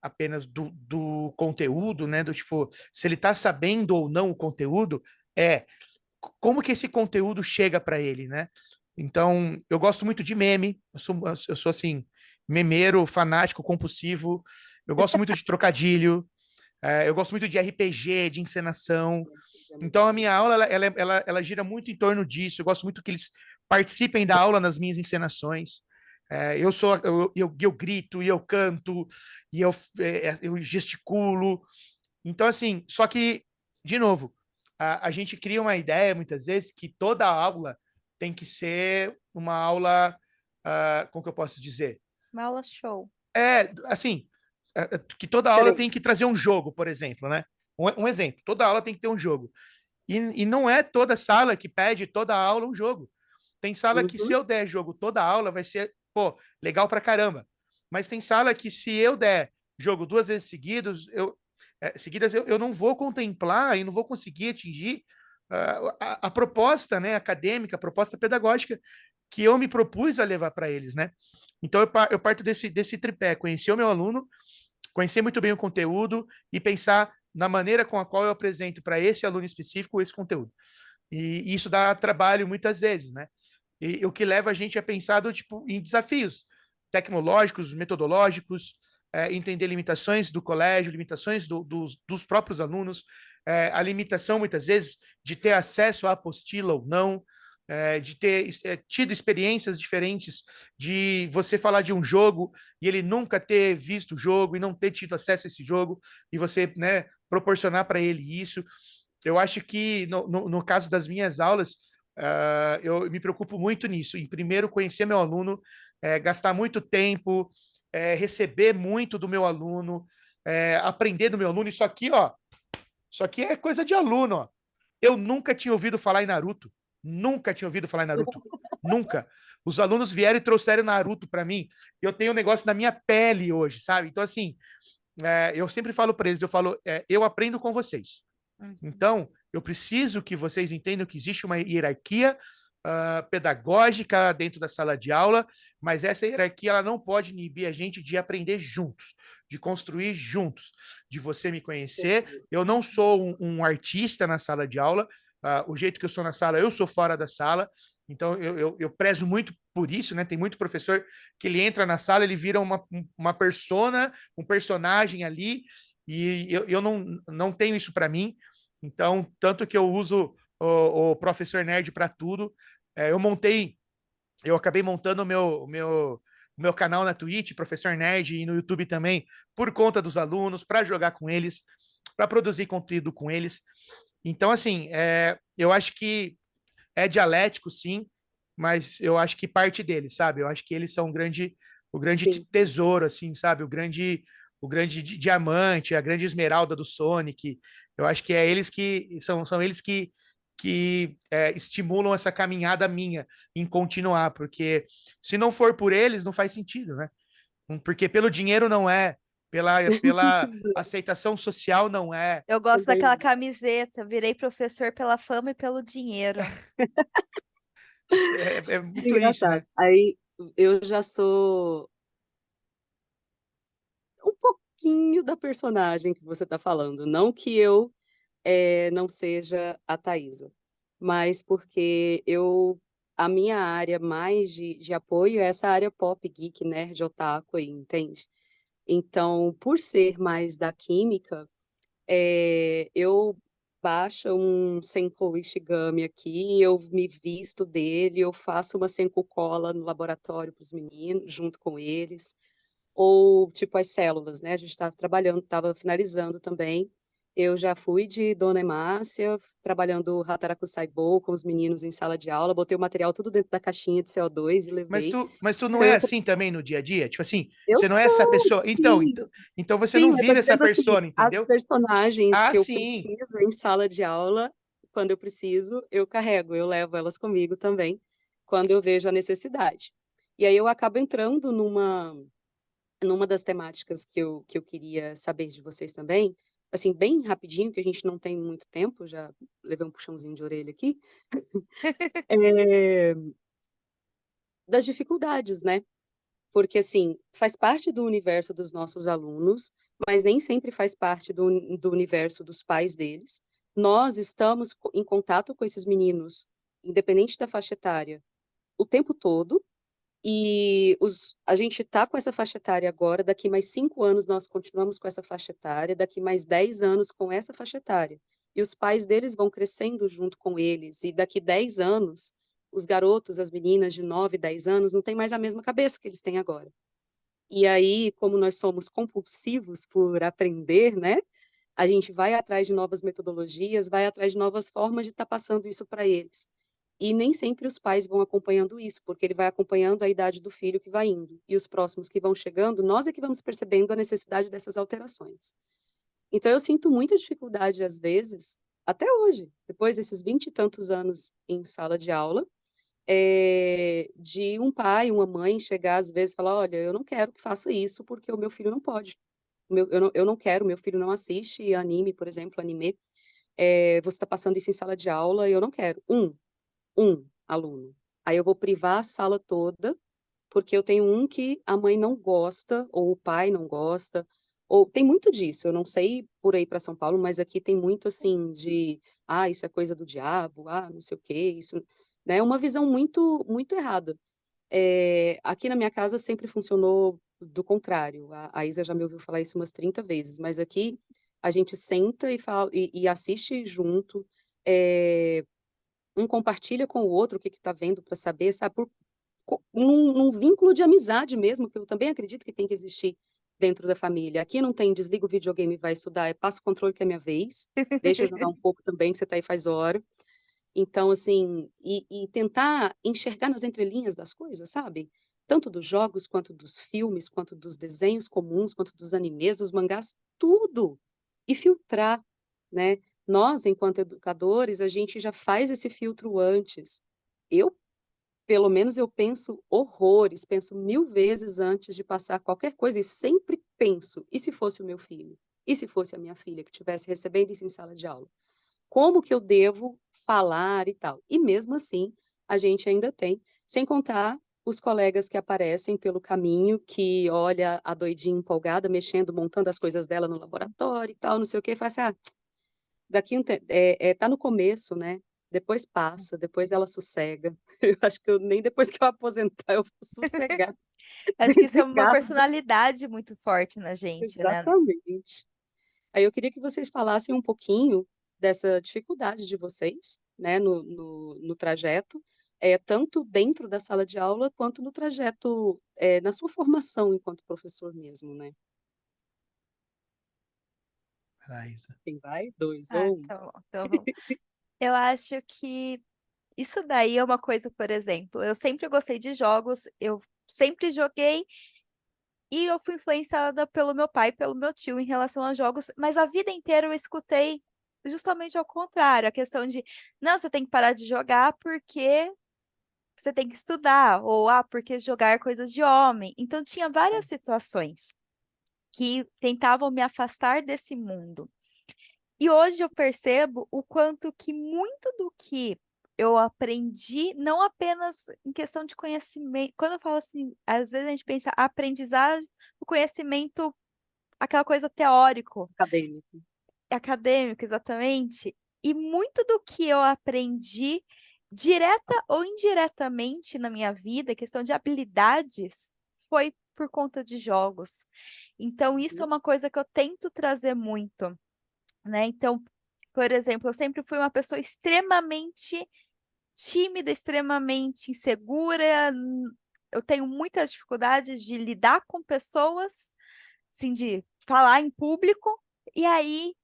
apenas do conteúdo, né? Do tipo, se ele está sabendo ou não o conteúdo, é como que esse conteúdo chega para ele, né? Então, eu gosto muito de meme, eu sou assim, memeiro, fanático, compulsivo, eu gosto muito de trocadilho, eu gosto muito de RPG, de encenação. É muito Então, a bom. minha aula, ela gira muito em torno disso. Eu gosto muito que eles participem da aula nas minhas encenações. Eu grito, e eu canto, e eu gesticulo. Então, assim, só que, de novo, a gente cria uma ideia, muitas vezes, que toda aula tem que ser uma aula, como que eu posso dizer? Uma aula show. Assim, que toda aula tem Diferente. que trazer um jogo, por exemplo, né? Um exemplo, toda aula tem que ter um jogo. E não é toda sala que pede toda aula um jogo. Tem sala que, se Uhum. eu der jogo toda aula, vai ser, pô, legal pra caramba. Mas tem sala que, se eu der jogo 2 vezes seguidas, eu não vou contemplar e não vou conseguir atingir a proposta, né, acadêmica, a proposta pedagógica que eu me propus a levar para eles, né? Então, eu parto desse tripé: conhecer o meu aluno, conhecer muito bem o conteúdo e pensar na maneira com a qual eu apresento para esse aluno específico esse conteúdo. E isso dá trabalho muitas vezes, né? E o que leva a gente a pensar tipo, em desafios tecnológicos, metodológicos, entender limitações do colégio, limitações dos próprios alunos, a limitação, muitas vezes, de ter acesso à apostila ou não, de ter tido experiências diferentes, de você falar de um jogo e ele nunca ter visto o jogo e não ter tido acesso a esse jogo, e você, né, proporcionar para ele isso. Eu acho que, no caso das minhas aulas, eu me preocupo muito nisso. Em primeiro, conhecer meu aluno, gastar muito tempo, receber muito do meu aluno, aprender do meu aluno. Isso aqui é coisa de aluno, ó. Eu nunca tinha ouvido falar em Naruto. Nunca tinha ouvido falar em Naruto. Nunca. Os alunos vieram e trouxeram Naruto para mim. Eu tenho um negócio na minha pele hoje, sabe? Então, assim, eu sempre falo para eles, eu aprendo com vocês. Uhum. Então, eu preciso que vocês entendam que existe uma hierarquia pedagógica dentro da sala de aula, mas essa hierarquia ela não pode inibir a gente de aprender juntos, de construir juntos, de você me conhecer. Eu não sou um artista na sala de aula, o jeito que eu sou na sala, eu sou fora da sala. Então, eu prezo muito por isso, né? Tem muito professor que ele entra na sala, ele vira uma persona, um personagem ali, e eu não tenho isso para mim. Então, tanto que eu uso o professor nerd para tudo. Eu acabei montando o meu canal na Twitch, Professor Nerd, e no YouTube também, por conta dos alunos, para jogar com eles, para produzir conteúdo com eles. Então, assim, eu acho que é dialético, sim, mas eu acho que parte deles, sabe? Eu acho que eles são o grande Sim. tesouro, assim, sabe? O grande diamante, a grande esmeralda do Sonic. Eu acho que são eles que estimulam essa caminhada minha em continuar, porque se não for por eles, não faz sentido, né? Porque pelo dinheiro não é, pela aceitação social não é. Eu gosto daquela Também. camiseta, virei professor pela fama e pelo dinheiro. É muito isso, Engraçado. né? Aí eu já sou um pouquinho da personagem que você está falando. Não que eu não seja a Thaisa, mas porque a minha área mais de apoio é essa área pop, geek, nerd, otaku aí, entende? Então, por ser mais da química, eu baixo um Senkou Ishigami aqui, eu me visto dele, eu faço uma Senkou cola no laboratório para os meninos, junto com eles, ou tipo as células, né? A gente estava trabalhando, estava finalizando também. Eu já fui de Dona Emácia, trabalhando Hataraku Saibou com os meninos em sala de aula, botei o material tudo dentro da caixinha de CO2 e Mas levei. tu não Então, é assim também no dia a dia? Tipo assim, eu você não é essa sou, pessoa. Então, sim. então, então você Sim, não mas tô vira essa dizendo assim, persona, as entendeu? personagens Ah, que eu sim. preciso em sala de aula, quando eu preciso, eu carrego, eu levo elas comigo também, quando eu vejo a necessidade. E aí eu acabo entrando numa das temáticas que eu queria saber de vocês também, assim, bem rapidinho, que a gente não tem muito tempo, já levei um puxãozinho de orelha aqui, é, das dificuldades, né? porque, assim, faz parte do universo dos nossos alunos, mas nem sempre faz parte do universo dos pais deles. Nós estamos em contato com esses meninos, independente da faixa etária, o tempo todo, e a gente está com essa faixa etária agora, daqui mais 5 anos nós continuamos com essa faixa etária, daqui mais 10 anos com essa faixa etária. E os pais deles vão crescendo junto com eles, e daqui 10 anos, os garotos, as meninas de 9, 10 anos, não têm mais a mesma cabeça que eles têm agora. E aí, como nós somos compulsivos por aprender, né? A gente vai atrás de novas metodologias, vai atrás de novas formas de estar passando isso para eles. E nem sempre os pais vão acompanhando isso, porque ele vai acompanhando a idade do filho que vai indo. E os próximos que vão chegando, nós é que vamos percebendo a necessidade dessas alterações. Então, eu sinto muita dificuldade, às vezes, até hoje, depois desses 20 e tantos anos em sala de aula, de um pai, uma mãe chegar, às vezes, e falar: olha, eu não quero que faça isso porque o meu filho não pode. Eu não quero, meu filho não assiste anime, por exemplo, anime. Você está passando isso em sala de aula e eu não quero. Um aluno. Aí eu vou privar a sala toda, porque eu tenho um que a mãe não gosta, ou o pai não gosta, ou tem muito disso. Eu não sei por aí para São Paulo, mas aqui tem muito assim isso é coisa do diabo, não sei o quê, isso, né? É uma visão muito errada. Aqui na minha casa sempre funcionou do contrário. A Isa já me ouviu falar isso umas 30 vezes, mas aqui a gente senta e fala e assiste junto. Um compartilha com o outro o que está vendo para saber, sabe, num vínculo de amizade mesmo, que eu também acredito que tem que existir dentro da família. Aqui não tem desliga o videogame e vai estudar, passa o controle que é minha vez, deixa eu jogar um pouco também, que você está aí faz hora. Então, assim, e tentar enxergar nas entrelinhas das coisas, sabe? Tanto dos jogos, quanto dos filmes, quanto dos desenhos comuns, quanto dos animes, dos mangás, tudo. E filtrar, né? Nós, enquanto educadores, a gente já faz esse filtro antes. Eu, pelo menos, eu penso horrores, penso 1000 vezes antes de passar qualquer coisa e sempre penso, e se fosse o meu filho? E se fosse a minha filha que estivesse recebendo isso em sala de aula? Como que eu devo falar e tal. E mesmo assim, a gente ainda tem, sem contar os colegas que aparecem pelo caminho, que olha a doidinha empolgada, mexendo, montando as coisas dela no laboratório e tal, não sei o que, e fala assim, daqui tá no começo, né? Depois passa, depois ela sossega. Eu acho que nem depois que eu aposentar eu vou sossegar. Acho que isso é uma personalidade muito forte na gente, né? Exatamente. Aí eu queria que vocês falassem um pouquinho dessa dificuldade de vocês, né, no trajeto, tanto dentro da sala de aula, quanto no trajeto, na sua formação enquanto professor mesmo, né? Isa. Quem vai? 2 ou 1? Tá bom. Então, eu acho que isso daí é uma coisa, por exemplo, eu sempre gostei de jogos, eu sempre joguei e eu fui influenciada pelo meu pai, pelo meu tio em relação a jogos, mas a vida inteira eu escutei justamente ao contrário, a questão de, não, você tem que parar de jogar porque você tem que estudar, ou porque jogar é coisas de homem. Então tinha várias situações que tentavam me afastar desse mundo. E hoje eu percebo o quanto que muito do que eu aprendi, não apenas em questão de conhecimento, quando eu falo assim, às vezes a gente pensa aprendizagem, o conhecimento, aquela coisa teórico, Acadêmico. acadêmico, exatamente, e muito do que eu aprendi, direta ou indiretamente na minha vida, questão de habilidades, foi por conta de jogos. Então, isso é Uhum. uma coisa que eu tento trazer muito, né? Então, por exemplo, eu sempre fui uma pessoa extremamente tímida, extremamente insegura. Eu tenho muitas dificuldades de lidar com pessoas, assim, de falar em público. E aí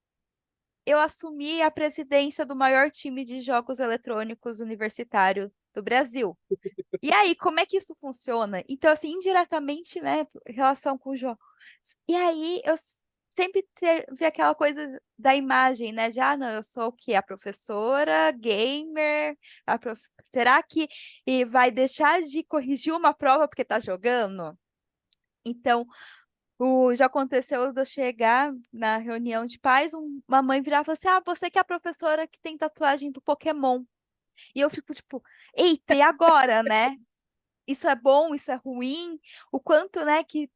eu assumi a presidência do maior time de jogos eletrônicos universitário do Brasil. E aí, como é que isso funciona? Então, assim, indiretamente, né, em relação com o jogo. E aí, eu sempre vi aquela coisa da imagem, né, de, não, eu sou o quê? A professora, gamer, será que vai deixar de corrigir uma prova porque tá jogando? Então, já aconteceu de eu chegar na reunião de pais, uma mãe virar e falar assim, você que é a professora que tem tatuagem do Pokémon. E eu fico tipo, eita, e agora, né? isso é bom, isso é ruim, o quanto, né, que...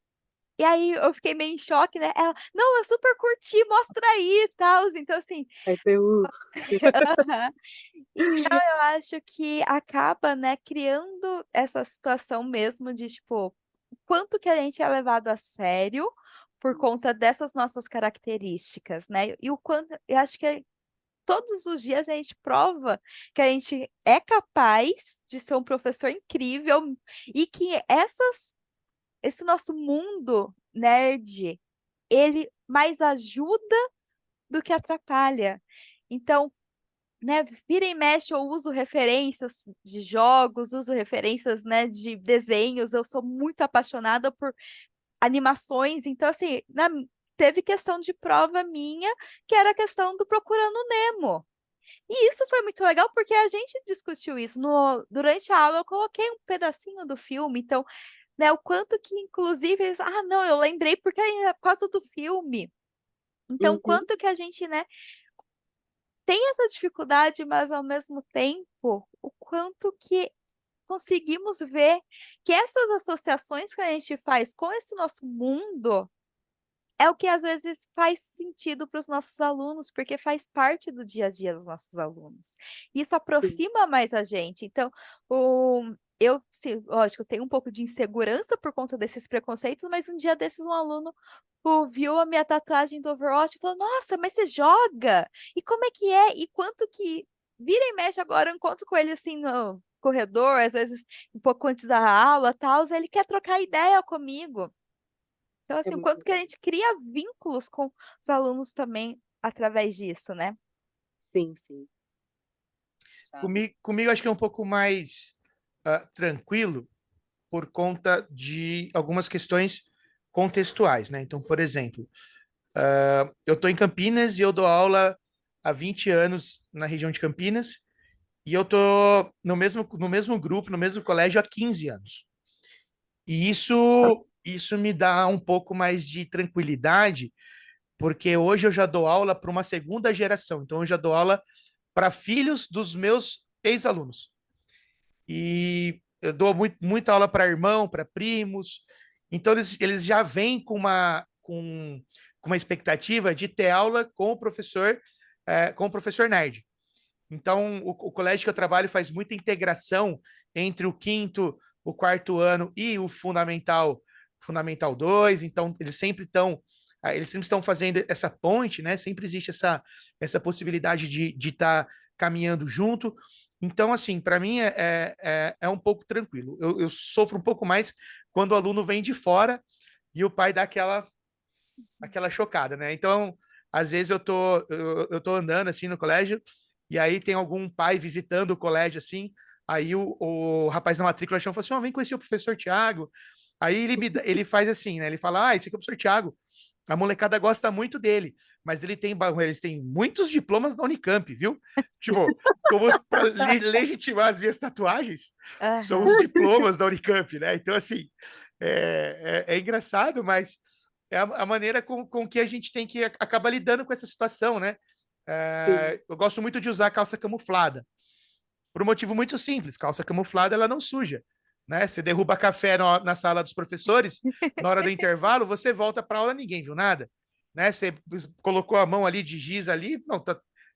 E aí eu fiquei meio em choque, né? Ela, não, eu super curti, mostra aí e tal. Então, assim, Aí foi. aham. Então eu acho que acaba, né, criando essa situação mesmo de, tipo, o quanto que a gente é levado a sério por conta dessas nossas características, né? E o quanto, eu acho que todos os dias a gente prova que a gente é capaz de ser um professor incrível e que esse nosso mundo nerd, ele mais ajuda do que atrapalha. Então, né, vira e mexe, eu uso referências de jogos, uso referências, né, de desenhos, eu sou muito apaixonada por animações, então, assim, teve questão de prova minha, que era a questão do Procurando Nemo. E isso foi muito legal, porque a gente discutiu isso. Durante a aula, eu coloquei um pedacinho do filme, então, né, o quanto que, inclusive, eles, não, eu lembrei porque é por causa do filme. Então, Uhum, quanto que a gente, né, tem essa dificuldade, mas ao mesmo tempo, o quanto que conseguimos ver que essas associações que a gente faz com esse nosso mundo é o que às vezes faz sentido para os nossos alunos, porque faz parte do dia a dia dos nossos alunos. Isso sim, aproxima mais a gente. Então, eu, sim, lógico, tenho um pouco de insegurança por conta desses preconceitos, mas um dia desses um aluno viu a minha tatuagem do Overwatch e falou: Nossa, mas você joga? E como é que é? E quanto que vira e mexe agora, eu encontro com ele assim no corredor, às vezes um pouco antes da aula, tal, ele quer trocar ideia comigo. Então, é assim, o muito quanto que a legal. gente cria vínculos com os alunos também através disso, né? Sim, sim, sabe? Comigo acho que é um pouco mais tranquilo por conta de algumas questões contextuais, né? Então, por exemplo, eu estou em Campinas e eu dou aula há 20 anos na região de Campinas e eu estou no mesmo grupo, no mesmo colégio há 15 anos. E isso me dá um pouco mais de tranquilidade, porque hoje eu já dou aula para uma segunda geração. Então, eu já dou aula para filhos dos meus ex-alunos. E eu dou muita aula para irmão, para primos. Então, eles já vêm com uma expectativa de ter aula com o professor nerd. Então, o colégio que eu trabalho faz muita integração entre o quinto, o quarto ano e o Fundamental 2. Então, eles sempre estão fazendo essa ponte, né? Sempre existe essa possibilidade de estar caminhando junto. Então, assim, para mim é um pouco tranquilo. Eu sofro um pouco mais quando o aluno vem de fora e o pai dá aquela chocada, né? Então, às vezes eu tô andando assim no colégio e aí tem algum pai visitando o colégio assim, aí o rapaz da matrícula chama e fala assim: "Vem conhecer o professor Tiago". Aí ele faz assim, né? Ele fala: "Esse aqui é o professor Tiago. A molecada gosta muito dele, mas eles têm muitos diplomas da Unicamp, viu? Tipo, como para legitimar as minhas tatuagens, são os Aham. diplomas da Unicamp, né? Então, assim, é engraçado, mas é a maneira com que a gente tem que acabar lidando com essa situação, né? Sim, Eu gosto muito de usar calça camuflada, por um motivo muito simples: calça camuflada ela não suja, né? Você derruba café na sala dos professores, na hora do intervalo, você volta para aula, ninguém viu nada, né? Você colocou a mão ali de giz ali, não,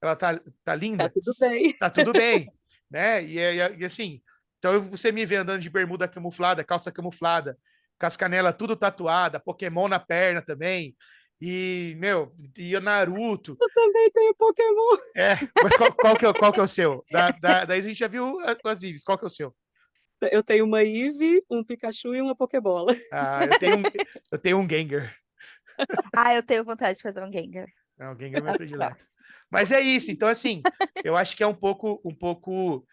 ela tá tá linda, tudo bem. tá tudo bem, né? E assim, então você me vê andando de bermuda camuflada, calça camuflada, com as canelas tudo tatuada, Pokémon na perna também, e, meu, e o Naruto. Eu também tenho Pokémon. Mas qual que é o seu? Daí a gente já viu as Ives, qual que é o seu? Eu tenho uma Eevee, um Pikachu e uma Pokébola. Ah, eu tenho um Gengar. Eu tenho vontade de fazer um Gengar. Não, o Gengar é meu predileto. Próximo. Mas é isso, então assim, eu acho que é um pouco,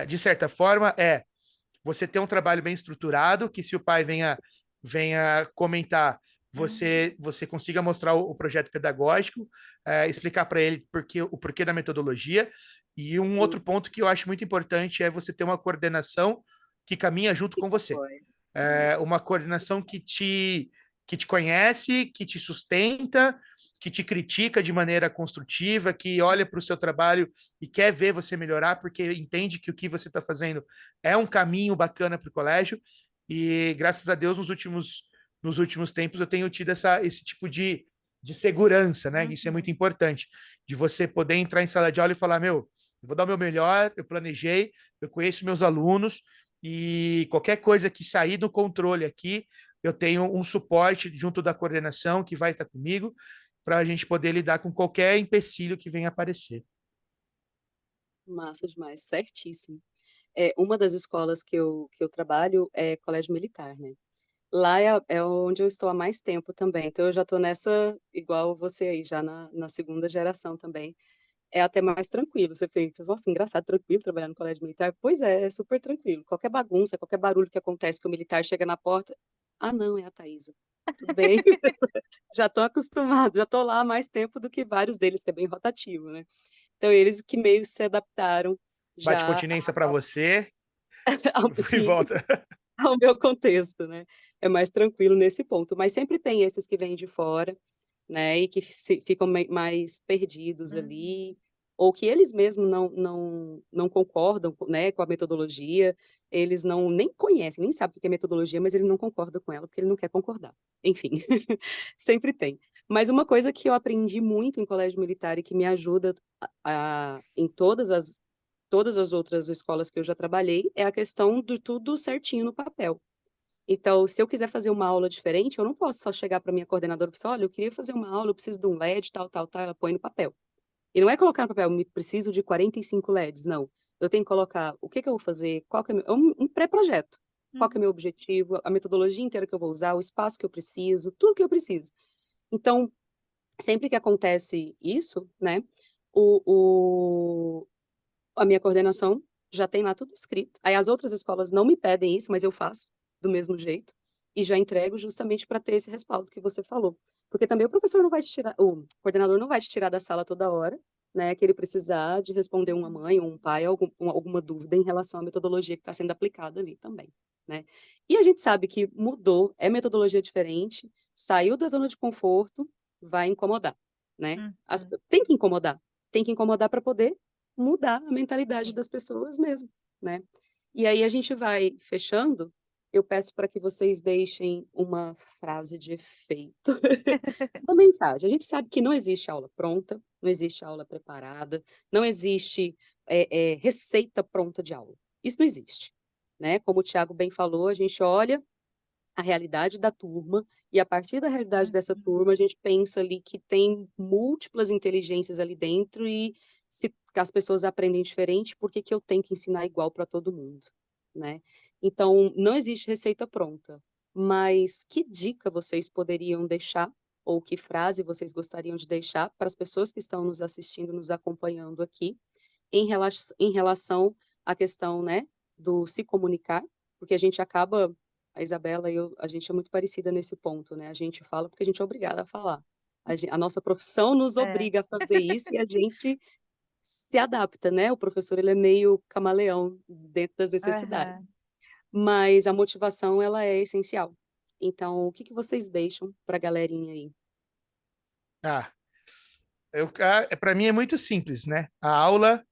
de certa forma, você ter um trabalho bem estruturado, que se o pai venha comentar, você consiga mostrar o projeto pedagógico, explicar para ele o porquê da metodologia. E um Sim, outro ponto que eu acho muito importante é você ter uma coordenação que caminha junto que com você. foi. Isso. Uma coordenação que te conhece, que te sustenta, que te critica de maneira construtiva, que olha para o seu trabalho e quer ver você melhorar, porque entende que o que você está fazendo é um caminho bacana para o colégio. E graças a Deus, nos últimos tempos, eu tenho tido esse tipo de segurança, né? Isso é muito importante, de você poder entrar em sala de aula e falar, meu, eu vou dar o meu melhor, eu planejei, eu conheço meus alunos, e qualquer coisa que sair do controle aqui, eu tenho um suporte junto da coordenação que vai estar comigo, para a gente poder lidar com qualquer empecilho que venha aparecer. Massa demais, certíssimo. Uma das escolas que eu trabalho é colégio militar, né? Lá é onde eu estou há mais tempo também. Então, eu já estou nessa, igual você aí, já na segunda geração também. É até mais tranquilo. Você fica, nossa, engraçado, tranquilo trabalhar no colégio militar. Pois é super tranquilo. Qualquer bagunça, qualquer barulho que acontece que o militar chega na porta, ah, não, é a Thaisa. Tudo bem, já estou acostumado, já estou lá há mais tempo do que vários deles, que é bem rotativo, né? Então, eles que meio se adaptaram Bate já continência para você e sim, volta. ao meu contexto, né? É mais tranquilo nesse ponto. Mas sempre tem esses que vêm de fora, né? E que ficam mais perdidos Uhum. ali, ou que eles mesmos não concordam, né, com a metodologia, eles não nem conhecem, nem sabem o que é metodologia, mas ele não concorda com ela porque ele não quer concordar. Enfim, sempre tem. Mas uma coisa que eu aprendi muito em colégio militar e que me ajuda em todas as outras escolas que eu já trabalhei é a questão de tudo certinho no papel. Então, se eu quiser fazer uma aula diferente, eu não posso só chegar para minha coordenadora e falar, olha, eu queria fazer uma aula, eu preciso de um LED, tal, tal, tal, ela põe no papel. E não é colocar no papel, me preciso de 45 LEDs, não. Eu tenho que colocar o que que eu vou fazer, qual que é, um pré-projeto. Qual que é o Uhum. meu objetivo, a metodologia inteira que eu vou usar, o espaço que eu preciso, tudo que eu preciso. Então, sempre que acontece isso, né, o, a minha coordenação já tem lá tudo escrito. Aí as outras escolas não me pedem isso, mas eu faço do mesmo jeito e já entrego justamente para ter esse respaldo que você falou. Porque também o professor não vai te tirar, o coordenador não vai te tirar da sala toda hora, né, que ele precisar de responder uma mãe ou um pai alguma dúvida em relação à metodologia que está sendo aplicada ali também, né? E a gente sabe que mudou, é metodologia diferente, saiu da zona de conforto, vai incomodar, né? Uhum. Tem que incomodar para poder mudar a mentalidade das pessoas mesmo, né? E aí a gente vai fechando. Eu peço para que vocês deixem uma frase de efeito, uma mensagem. A gente sabe que não existe aula pronta, não existe aula preparada, não existe receita pronta de aula. Isso não existe, né? Como o Tiago bem falou, a gente olha a realidade da turma, e a partir da realidade dessa Uhum. turma, a gente pensa ali que tem múltiplas inteligências ali dentro e se as pessoas aprendem diferente, por que que eu tenho que ensinar igual para todo mundo, né? Então, não existe receita pronta, mas que dica vocês poderiam deixar, ou que frase vocês gostariam de deixar para as pessoas que estão nos assistindo, nos acompanhando aqui, em relação à questão, né, do se comunicar, porque a gente acaba a Isabela e eu, a gente é muito parecida nesse ponto, né? A gente fala porque a gente é obrigada a falar. A nossa profissão nos É. obriga a fazer isso e a gente se adapta, né? O professor, ele é meio camaleão dentro das necessidades. Aham. Mas a motivação, ela é essencial. Então, o que que vocês deixam para a galerinha aí? Ah, para mim é muito simples, né? A aula,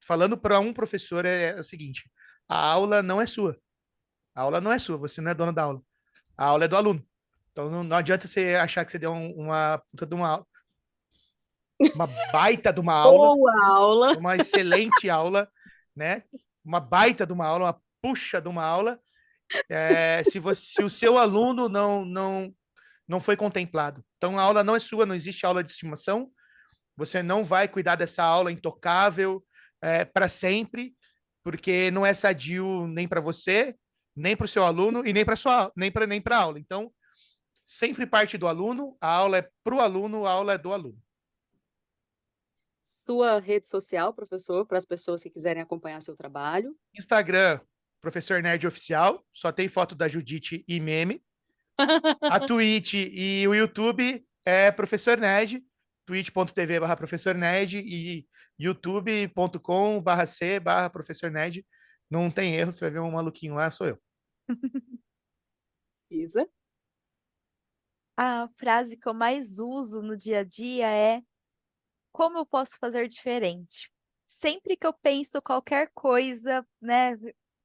falando para um professor é o seguinte: a aula não é sua. A aula não é sua, você não é dono da aula. A aula é do aluno. Então não adianta você achar que você deu uma puta de uma baita de uma aula, Boa aula! uma excelente aula, né? Uma baita de uma aula, uma puxa de uma aula. Se o seu aluno não foi contemplado. Então a aula não é sua, não existe aula de estimação. Você não vai cuidar dessa aula intocável para sempre, porque não é sadio nem para você, nem para o seu aluno e nem para a aula. Então, sempre parte do aluno, a aula é para o aluno, a aula é do aluno. Sua rede social, professor, para as pessoas que quiserem acompanhar seu trabalho. Instagram, Professor Nerd Oficial, só tem foto da Judite e meme. A Twitch e o YouTube é Professor Nerd, twitch.tv/barra Professor Nerd e youtube.com/c/barra Professor Nerd. Não tem erro, você vai ver um maluquinho lá, sou eu. Isa. A frase que eu mais uso no dia a dia é: como eu posso fazer diferente? Sempre que eu penso qualquer coisa, né,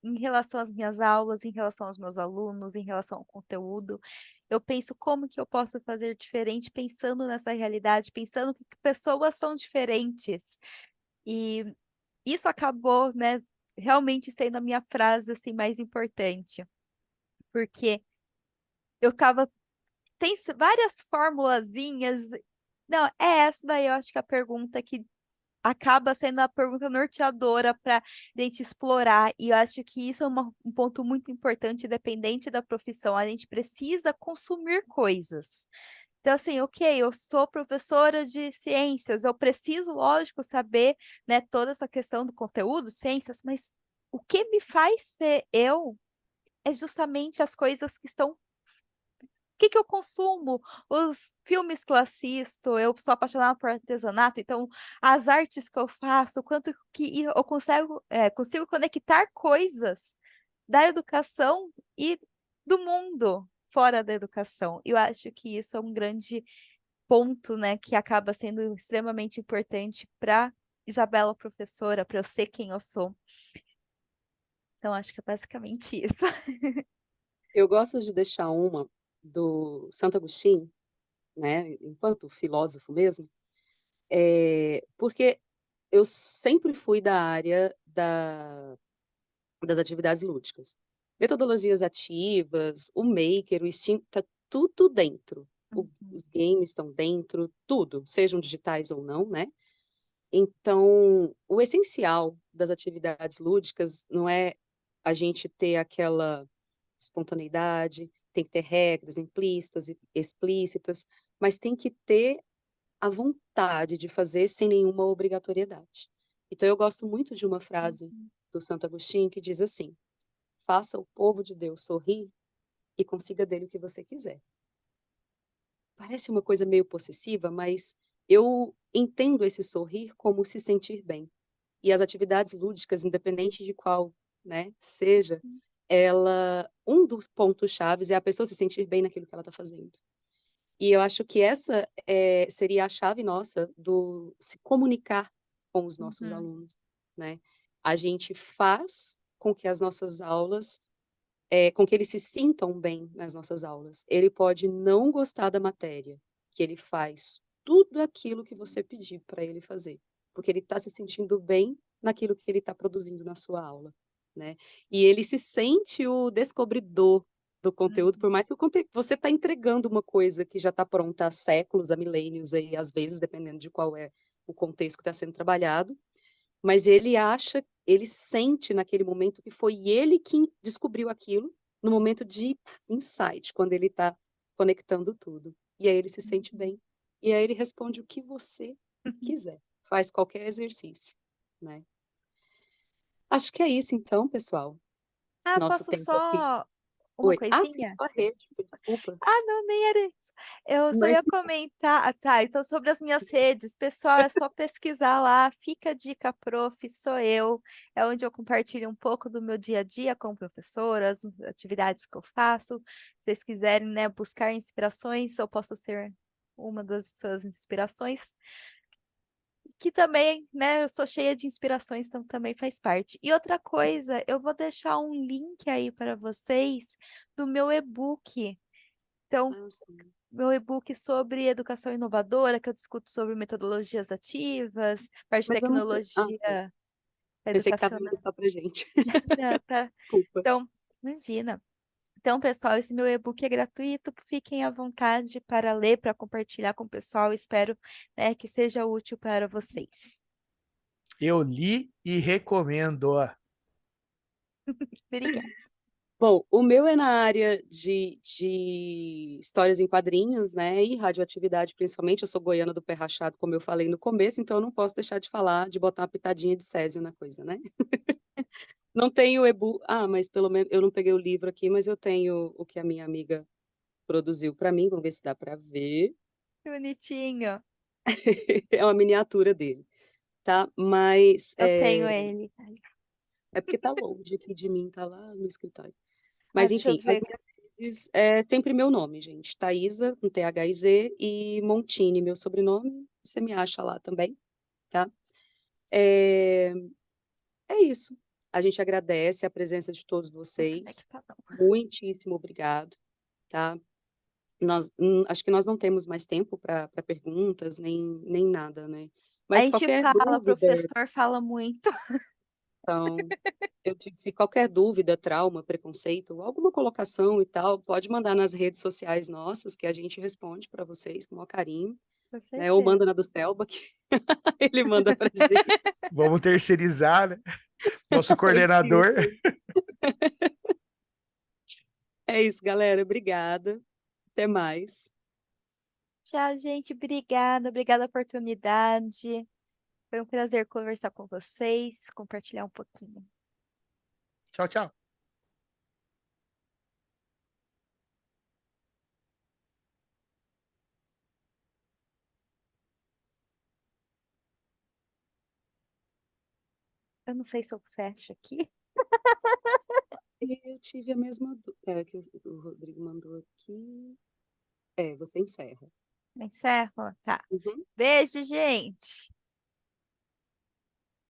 em relação às minhas aulas, em relação aos meus alunos, em relação ao conteúdo, eu penso como que eu posso fazer diferente, pensando nessa realidade, pensando que pessoas são diferentes. E isso acabou, né, realmente sendo a minha frase assim mais importante, porque eu ficava tem várias formulazinhas. Não, é essa daí eu acho que é a pergunta que acaba sendo a pergunta norteadora para a gente explorar. E eu acho que isso é um ponto muito importante, dependente da profissão. A gente precisa consumir coisas. Então, assim, ok, eu sou professora de ciências, eu preciso, lógico, saber, né, toda essa questão do conteúdo, ciências, mas o que me faz ser eu é justamente as coisas que estão que eu consumo? Os filmes que eu assisto, eu sou apaixonada por artesanato, então as artes que eu faço, quanto que eu consigo conectar coisas da educação e do mundo fora da educação. Eu acho que isso é um grande ponto, né, que acaba sendo extremamente importante para Isabela professora, para eu ser quem eu sou. Então, acho que é basicamente isso. Eu gosto de deixar uma do Santo Agostinho, né, enquanto filósofo mesmo, porque eu sempre fui da área das atividades lúdicas. Metodologias ativas, o maker, o Steam, tá tudo dentro. Os games estão dentro, tudo, sejam digitais ou não, né? Então, o essencial das atividades lúdicas não é a gente ter aquela espontaneidade, tem que ter regras implícitas e explícitas, mas tem que ter a vontade de fazer sem nenhuma obrigatoriedade. Então, eu gosto muito de uma frase do Santo Agostinho que diz assim: faça o povo de Deus sorrir e consiga dele o que você quiser. Parece uma coisa meio possessiva, mas eu entendo esse sorrir como se sentir bem. E as atividades lúdicas, independente de qual, né, seja, um dos pontos chaves é a pessoa se sentir bem naquilo que ela está fazendo. E eu acho que essa seria a chave nossa do se comunicar com os nossos Uhum, alunos, né? A gente faz com que as nossas aulas, com que eles se sintam bem nas nossas aulas. Ele pode não gostar da matéria, que ele faz tudo aquilo que você pedir para ele fazer, porque ele está se sentindo bem naquilo que ele está produzindo na sua aula, né? E ele se sente o descobridor do conteúdo, por uhum, mais que você está entregando uma coisa que já está pronta há séculos, há milênios, aí, às vezes, dependendo de qual é o contexto que está sendo trabalhado, mas ele sente naquele momento que foi ele que descobriu aquilo, no momento de insight, quando ele está conectando tudo. E aí ele se sente uhum. bem. E aí ele responde o que você quiser. Faz qualquer exercício, né? Acho que é isso então, pessoal. Ah, Nosso posso tempo aqui. só uma Oi. Ah, sim, coisinha? só rede, desculpa. Ah, não, nem era isso. Eu só Mas ia comentar. Ah, tá, então sobre as minhas redes, pessoal, é só pesquisar lá. Fica a dica, prof, sou eu. É onde eu compartilho um pouco do meu dia a dia como professora, as atividades que eu faço. Se vocês quiserem, né, buscar inspirações, eu posso ser uma das suas inspirações. Que também, né, eu sou cheia de inspirações, então também faz parte. E outra coisa, eu vou deixar um link aí para vocês do meu e-book. Então, ah, sim. meu e-book sobre educação inovadora, que eu discuto sobre metodologias ativas, parte de Mas vamos ter. Ah, tá. tecnologia Pensei que estava educacional. indo só pra gente. Não, tá? Desculpa. Então, imagina. Então, pessoal, esse meu e-book é gratuito. Fiquem à vontade para ler, para compartilhar com o pessoal. Espero, né, que seja útil para vocês. Eu li e recomendo. Obrigada. Bom, o meu é na área de histórias em quadrinhos, né, e radioatividade principalmente. Eu sou goiana do pé rachado, como eu falei no começo, então eu não posso deixar de falar, de botar uma pitadinha de Césio na coisa, né? Não tenho e-book, mas pelo menos eu não peguei o livro aqui, mas eu tenho o que a minha amiga produziu para mim, vamos ver se dá para ver. Que bonitinho. É uma miniatura dele, tá? Mas Eu tenho ele. é porque tá longe aqui de mim, tá lá no escritório. Ah, Mas deixa eu enfim, as ver. Mas é sempre meu nome, gente. Thaisa, com T-H-I-Z, e Montini, meu sobrenome. Você me acha lá também, tá? É, é isso. A gente agradece a presença de todos Nossa, não é vocês. que tá, não. Muitíssimo obrigado, tá? Acho que nós não temos mais tempo para perguntas, nem nada, né? A Mas gente qualquer fala, o dúvida, professor fala muito. então, eu te disse, qualquer dúvida, trauma, preconceito, alguma colocação e tal, pode mandar nas redes sociais nossas, que a gente responde para vocês com o maior carinho, Com né? Ou certeza. manda na do Selba, que ele manda pra gente. Vamos terceirizar, né? Nosso coordenador. É isso, galera. Obrigada. Até mais. Tchau, gente. Obrigada. Obrigada a oportunidade. Foi um prazer conversar com vocês, compartilhar um pouquinho. Tchau, tchau. Eu não sei se eu fecho aqui. Eu tive a mesma dúvida que o Rodrigo mandou aqui. Você encerra. Encerro? Tá. Uhum. Beijo, gente.